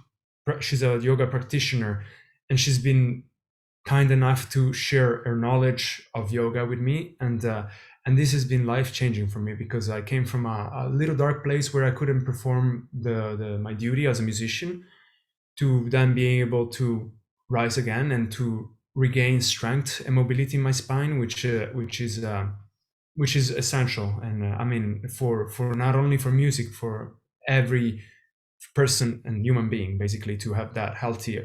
a yoga practitioner, and she's been kind enough to share her knowledge of yoga with me, and this has been life changing for me, because I came from a little dark place where I couldn't perform my duty as a musician, to then being able to rise again and to regain strength and mobility in my spine, which is essential. And I mean, for not only for music, for every person and human being, basically, to have that healthy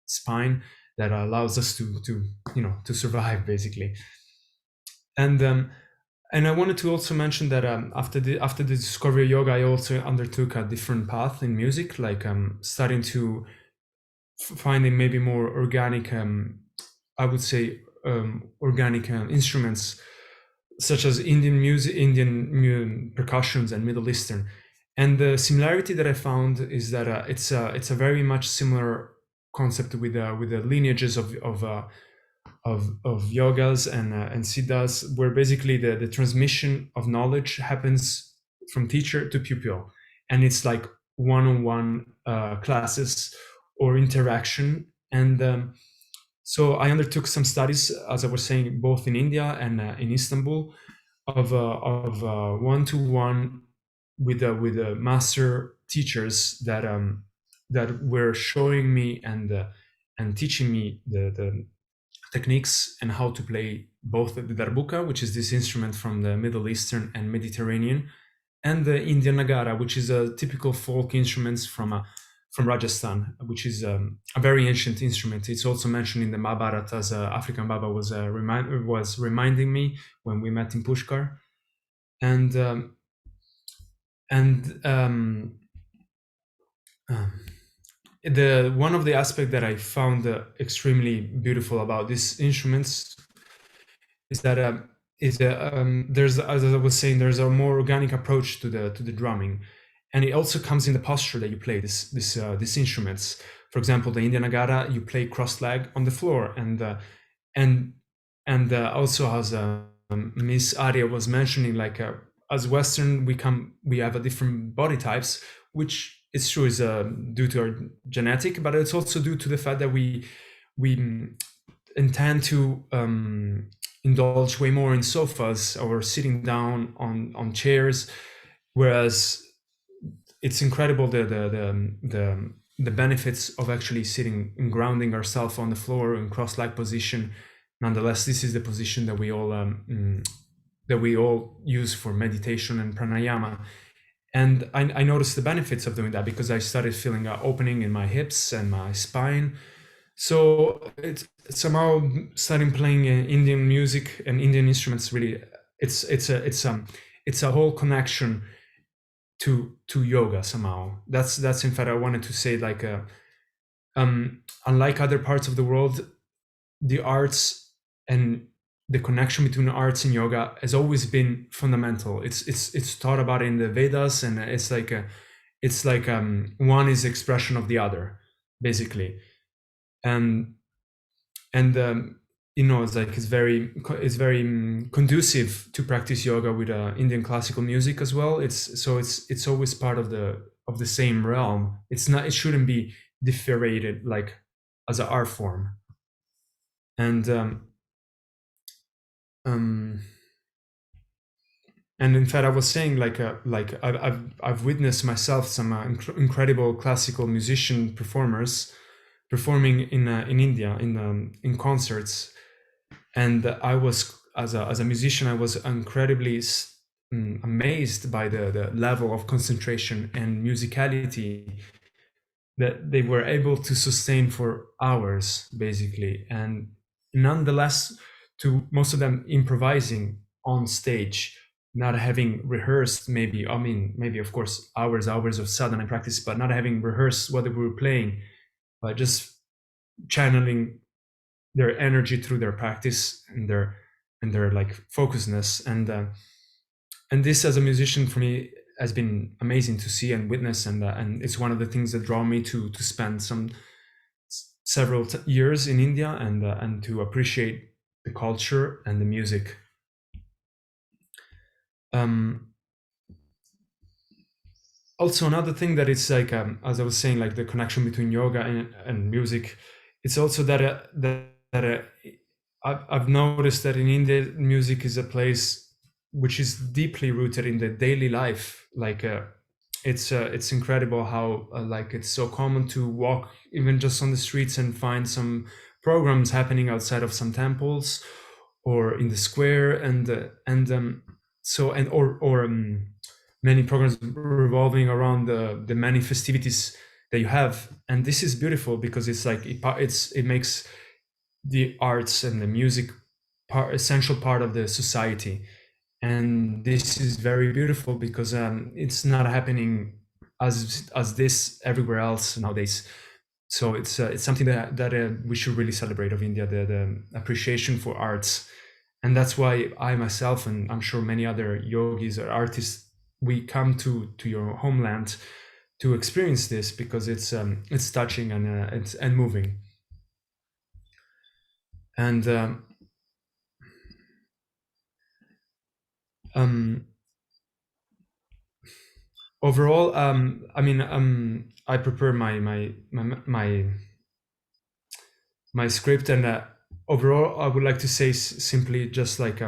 spine that allows us to survive, basically. And I wanted to also mention that after the discovery of yoga, I also undertook a different path in music, like starting to finding maybe more organic, I would say, organic instruments, such as Indian music, Indian percussions, and Middle Eastern. And the similarity that I found is that it's a very much similar concept with the lineages of yogas and siddhas, where basically the transmission of knowledge happens from teacher to pupil, and it's like one-on-one classes or interaction. And so I undertook some studies, as I was saying, both in India and in Istanbul, of one-to-one with the master teachers that were showing me and teaching me the techniques and how to play both the darbuka, which is this instrument from the Middle Eastern and Mediterranean, and the Indian nagara, which is a typical folk instruments from Rajasthan, which is a very ancient instrument. It's also mentioned in the Mahabharata, as African Baba was reminding me when we met in Pushkar. And the one of the aspects that I found extremely beautiful about these instruments is that there's, as I was saying, there's a more organic approach to the drumming, and it also comes in the posture that you play these instruments. For example, the Indian nagara, you play cross-leg on the floor, and also as Miss Arya was mentioning, like as Western, we have a different body types, which it's true is due to our genetic, but it's also due to the fact that we intend to indulge way more in sofas or sitting down on chairs, whereas it's incredible the benefits of actually sitting and grounding ourselves on the floor in cross-leg position. Nonetheless, this is the position that we all use for meditation and pranayama. And I noticed the benefits of doing that because I started feeling an opening in my hips and my spine. So it's somehow starting playing Indian music and Indian instruments. Really, it's a whole connection to yoga somehow. That's in fact I wanted to say, like unlike other parts of the world, the arts and the connection between arts and yoga has always been fundamental. It's taught about in the Vedas, and it's like one is expression of the other, basically. And it's very conducive to practice yoga with Indian classical music as well. It's always part of the same realm. It shouldn't be differentiated like as an art form. And in fact, I was saying, like I've witnessed myself some incredible classical musician performers performing in India in concerts, and I was as a musician, I was incredibly amazed by the level of concentration and musicality that they were able to sustain for hours, basically, and nonetheless, to most of them improvising on stage, not having rehearsed, maybe of course hours of sadhana and practice, but not having rehearsed what they were playing, but just channeling their energy through their practice and their like focusedness. And this, as a musician, for me has been amazing to see and witness, and it's one of the things that draw me to spend several years in India and to appreciate the culture and the music. Also, another thing that it's like, as I was saying, like the connection between yoga and music, it's also that I've noticed that in India, music is a place which is deeply rooted in the daily life. Like it's incredible how like it's so common to walk even just on the streets and find some programs happening outside of some temples or in the square, many programs revolving around the many festivities that you have. And this is beautiful because it's like it makes the arts and the music essential part of the society. And this is very beautiful because it's not happening as this everywhere else nowadays. So it's something that we should really celebrate of India, the appreciation for arts. And that's why I myself, and I'm sure many other yogis or artists, we come to your homeland to experience this, because it's touching and moving. And overall, I mean, I prepare my script, and overall, I would like to say simply just like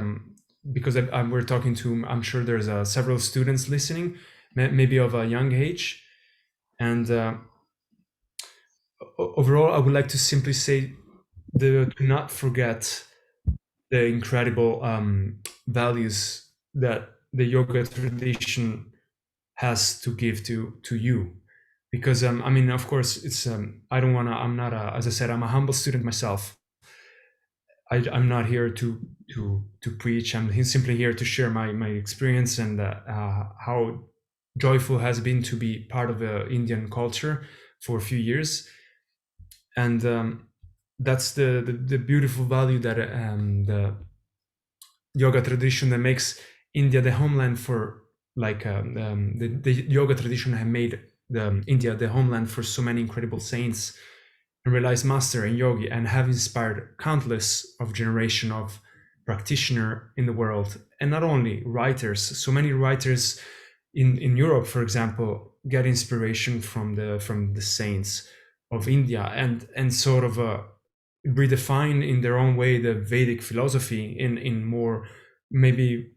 because we're talking to, I'm sure there's several students listening, maybe of a young age, and overall, I would like to simply say, do not forget the incredible values that the yoga tradition has to give to you. Because I mean, of course, it's I don't want to, I'm not as I said, I'm a humble student myself. I'm not here to preach. I'm simply here to share my experience, and how joyful has been to be part of the Indian culture for a few years. And that's the beautiful value that the yoga tradition that makes India the homeland for, like the yoga tradition have made India the homeland for so many incredible saints and realized master and yogi, and have inspired countless of generation of practitioner in the world. And not only writers, so many writers in Europe, for example, get inspiration from the saints of India, and sort of redefine in their own way the Vedic philosophy in more maybe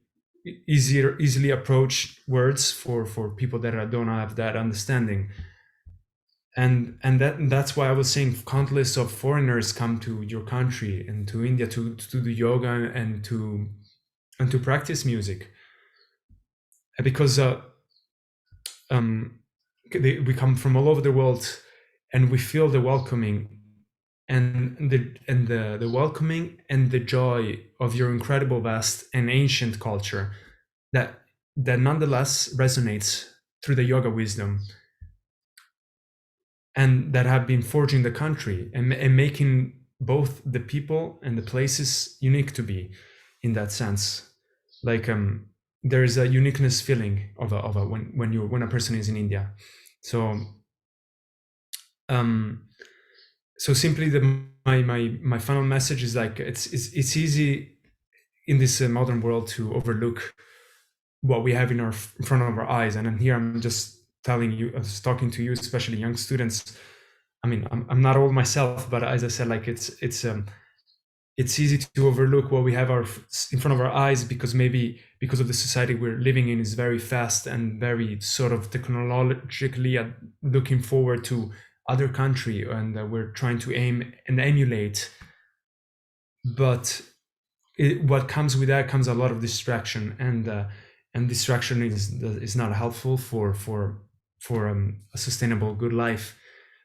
easily approached words for people that don't have that understanding. And that's why I was saying countless of foreigners come to your country and to India to do yoga and to practice music, because we come from all over the world, and we feel the welcoming and the welcoming and the joy of your incredible, vast and ancient culture that nonetheless resonates through the yoga wisdom, and that have been forging the country and making both the people and the places unique to be in that sense. Like there is a uniqueness feeling of a when a person is in India. So so simply my final message is like it's easy in this modern world to overlook what we have in front of our eyes. And here I'm just telling you, talking to you, especially young students. I mean, I'm not old myself, but as I said, like it's easy to overlook what we have in front of our eyes, because maybe because of the society we're living in is very fast and very sort of technologically looking forward to other country, and we're trying to aim and emulate. But what comes with that comes a lot of distraction, and distraction is not helpful for a sustainable good life.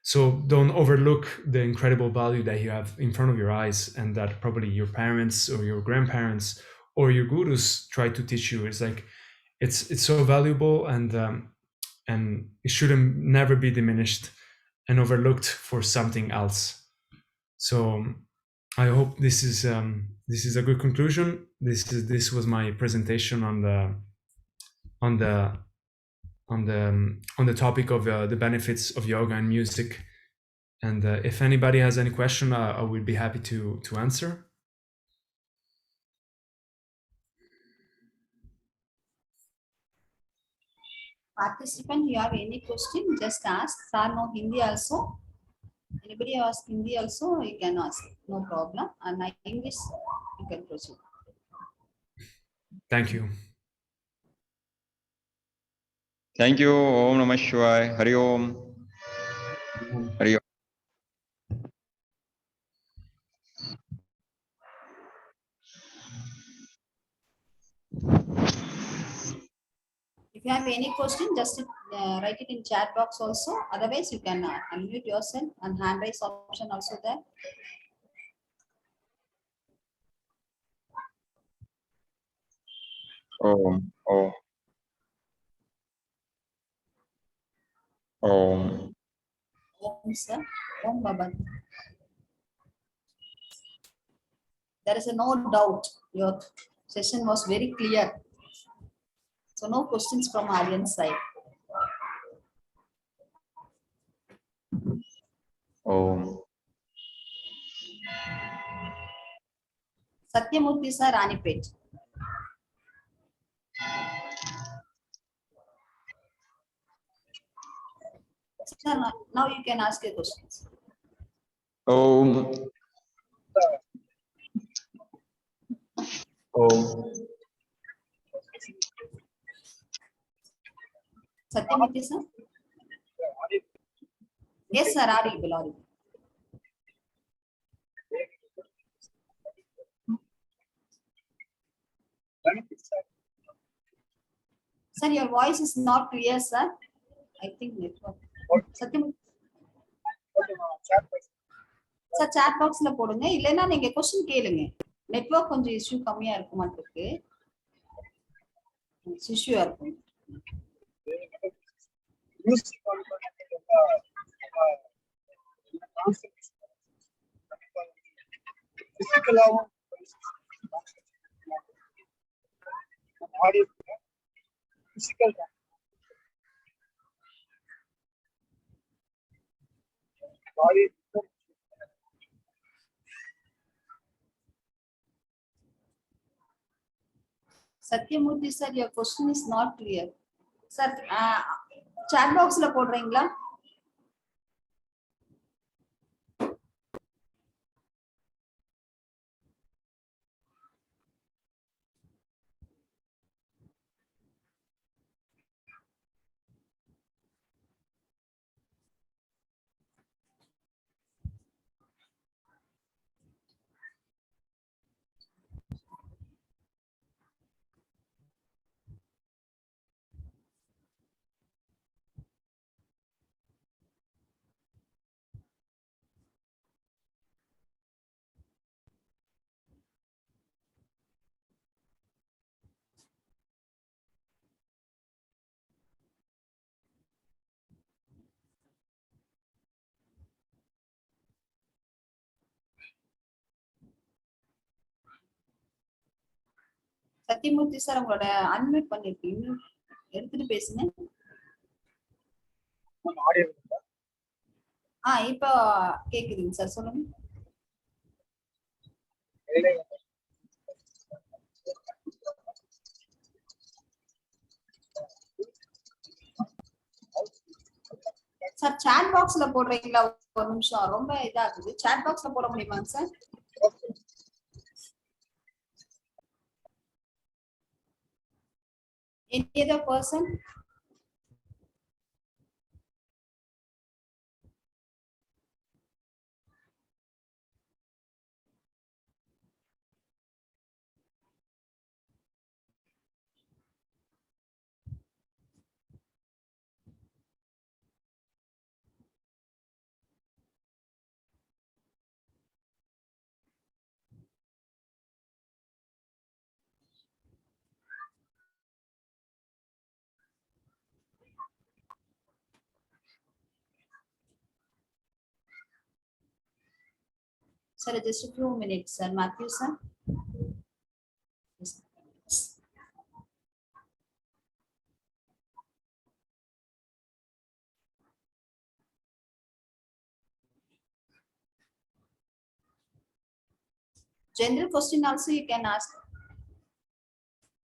So don't overlook the incredible value that you have in front of your eyes, and that probably your parents or your grandparents or your gurus try to teach you. It's like it's so valuable, and it shouldn't never be diminished and overlooked for something else. So I hope this is a good conclusion. This was my presentation on the topic of the benefits of yoga and music. And if anybody has any question, I would be happy to answer. Participant, you have any question, just ask. Sir, no Hindi also. Anybody ask Hindi also, you can ask. No problem. And English, you can proceed. Thank you. Thank you. Om Namah Shivaya. Hari Om. Hari Om. If you have any question, just write it in chat box also. Otherwise, you can unmute yourself, and hand raise option also there. Om. Om. Om. Om sir. Om Baba. There is no doubt. Your session was very clear. So no questions from audience side. Oh. Satyamurthy sir, Ranipet. Sir, now you can ask your questions. Oh. Oh. Satyamurthy sir? Yes, sir, audible. Sir, your voice is not clear, sir. I think network. Satyamurthy. Sir, chat box la போடுங்க இல்லனா நீங்க question கேளுங்க. Network கொஞ்சம் issue கம்மியா இருக்கு மாட்டிருக்கு. Issue இருக்கும். Satyamurthy sir, your question is not clear. Sir, chat box la போடுறீங்களா? Sathyamoorthy sir உங்களோட அன்மியூட் பண்ணிருக்கீங்க, எடுத்துட்டு பேசுங்க. இப்போ கேக்குதுங்க சார், சொல்லுங்க. சார் சாட் பாக்ஸ்ல போடுறீங்களா? ஒரு நிமிஷம், ரொம்ப இதாகுது. சாட் பாக்ஸ்ல போட முடியுமாங்க sir? Any other person? Sir, just a few minutes, sir. Matthew, sir. Yes. General question also you can ask.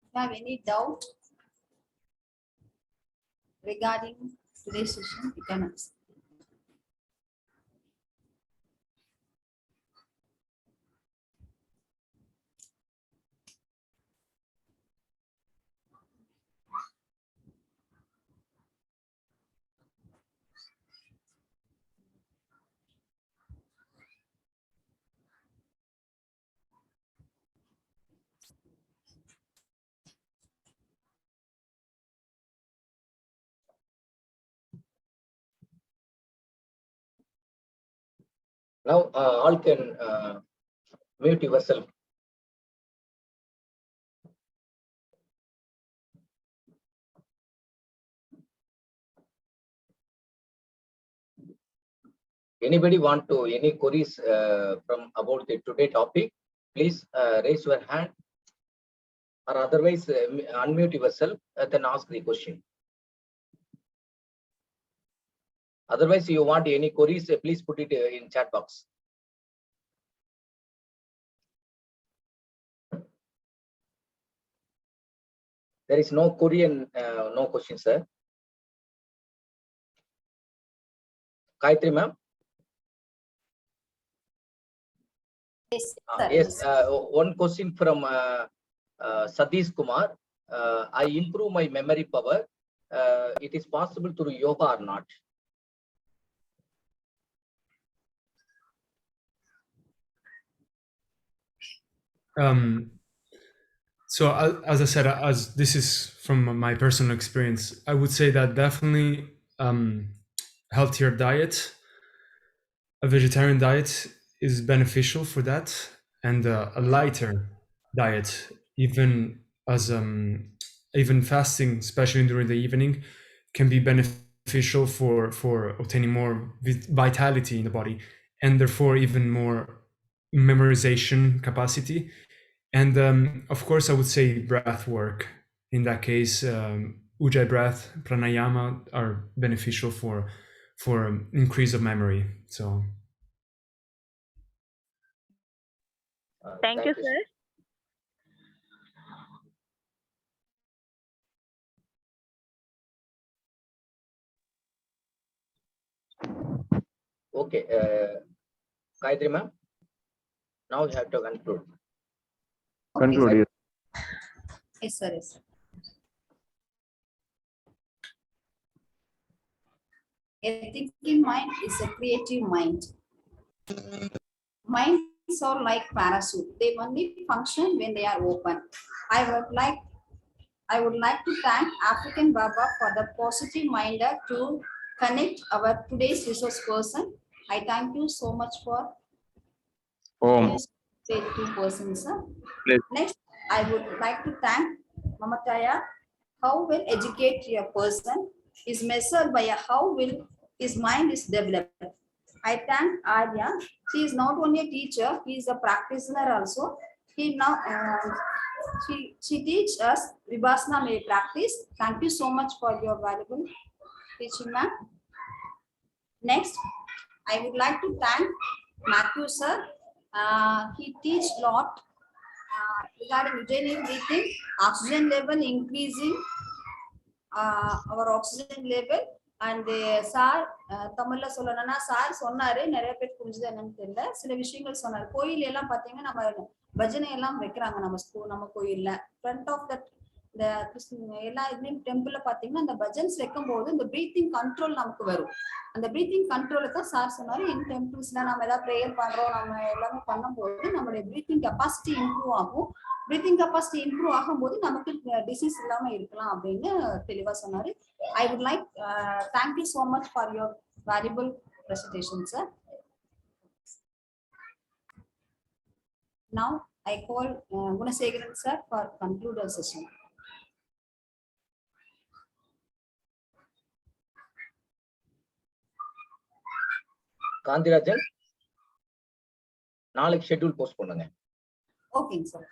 If you have any doubt regarding today's session, you can ask. Now all can mute yourself. Anybody want to any queries from about the today topic? Please raise your hand. or otherwise unmute yourself, then ask the question. Otherwise, you want any queries, please put it in chat box. There is no query and no question, sir. Gayatri ma'am? Yes, sir. Yes, one question from Satish Kumar. I improve my memory power. It is possible through yoga or not? So as I said, as this is from my personal experience, I would say that definitely healthier diet, a vegetarian diet is beneficial for that, and a lighter diet, even as even fasting, especially during the evening, can be beneficial for obtaining more vitality in the body, and therefore even more memorization capacity. And of course, I would say breath work. In that case, ujjayi breath, pranayama are beneficial for increase of memory. So Thank you, sir. Okay, Gayatri ma'am, now you have to conclude. Conclude. Yes. Yes, sir. Yes, sir. A thinking mind is a creative mind. Minds are like parachute. They only function when they are open. I would like to thank African Baba for the positive minder to connect our today's resource person. I thank you so much for two persons. Next, I would like to thank Mamataya. How well educate your person is measured by how well his mind is developed. I thank Arya. She is not only a teacher, he is a practitioner also. He now she teaches us vipassana may practice. Thank you so much for your valuable teaching, ma'am. Next, I would like to thank Matthew sir. He teach lot regarding urinary breathing, oxygen level increasing, our oxygen level, and sir தமிழ்ல சொல்லணும்னா sir சொன்னாரு, நிறைய பேர் புரிஞ்சுது என்னன்னு தெரியல, சில விஷயங்கள் சொன்னாரு. கோயில் எல்லாம் பாத்தீங்கன்னா நம்ம பஜனை எல்லாம் வைக்கிறாங்க நம்ம கோயில்ல ஃப்ரண்ட் ஆஃப் தட் இந்த எல்லா இதுலயும் டெம்பிள்ல பாத்தீங்கன்னா அந்த பஜன்ஸ் வைக்கும் போது இந்த பிரீத்திங் கண்ட்ரோல் நமக்கு வரும். அந்த பிரீத்திங் கண்ட்ரோல தான் சார் சொன்னாரு. இன் டெம்பிள்ஸ்ல நம்ம ஏதாவது ப்ரேயர் பண்றோம், நம்ம எல்லாமே பண்ணும்போது நம்மளுடைய பிரீத்திங் கெப்பாசிட்டி இம்ப்ரூவ் ஆகும். பிரீத்திங் கெப்பாசிட்டி இம்ப்ரூவ் ஆகும்போது நமக்கு டிசீஸ் இல்லாம இருக்கலாம் அப்படின்னு தெளிவா சொன்னாரு. I would like thank you so much for your valuable presentation, sir. Now I call Gunasegaran sir for conclude our session. Gandhirajan, நாளைக்கு ஷெட்யூல் போஸ்ட் பண்ணுங்க. ஓகேங்க sir.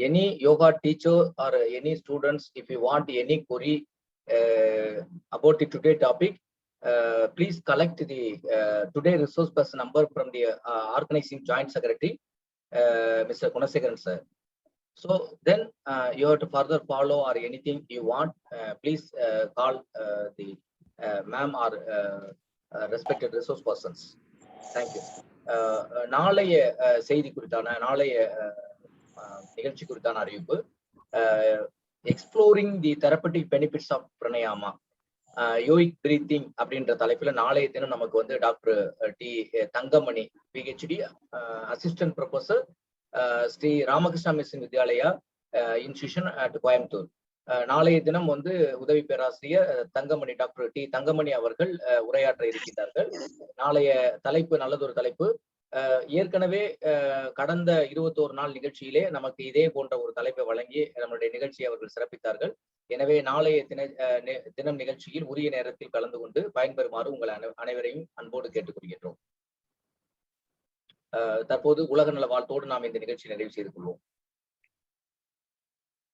Any yoga teacher or any students, if you want any query about the today topic, please collect the today resource person number from the organizing joint secretary, Mr. Gunasegaran sir. So then you have to further follow or anything you want, please call the ma'am or respected resource persons. Thank you. நாளைய செய்தி குறித்தான நாளைய நிகழ்ச்சி குறித்தான அறிவிப்பு, exploring the therapeutic benefits of pranayama yogic breathing அப்படின்ற தலைப்புல நாளைய தினம் நமக்கு வந்து doctor D Thangamani PhD assistant professor Sri Ramakrishna mission Vidyalaya institution at Coimbatore. நாளைய தினம் வந்து உதவி பேராசிரியர் தங்கமணி, டாக்டர் டி தங்கமணி அவர்கள் உரையாற்ற இருக்கின்றார்கள். நாளைய தலைப்பு நல்லதொரு தலைப்பு. ஏற்கனவே கடந்த 21 நாள் நிகழ்ச்சியிலே நமக்கு இதே போன்ற ஒரு தலைப்பை வழங்கி நம்முடைய நிகழ்ச்சியை அவர்கள் சிறப்பித்தார்கள். எனவே நாளைய தினம் நிகழ்ச்சியில் உரிய நேரத்தில் கலந்து கொண்டு பயன்பெறுமாறு உங்கள் அனைவரையும் அன்போடு கேட்டுக்கொள்கின்றோம். தற்போது உலக நல வாழ்த்தோடு நாம் இந்த நிகழ்ச்சி நிறைவு செய்து கொள்வோம்.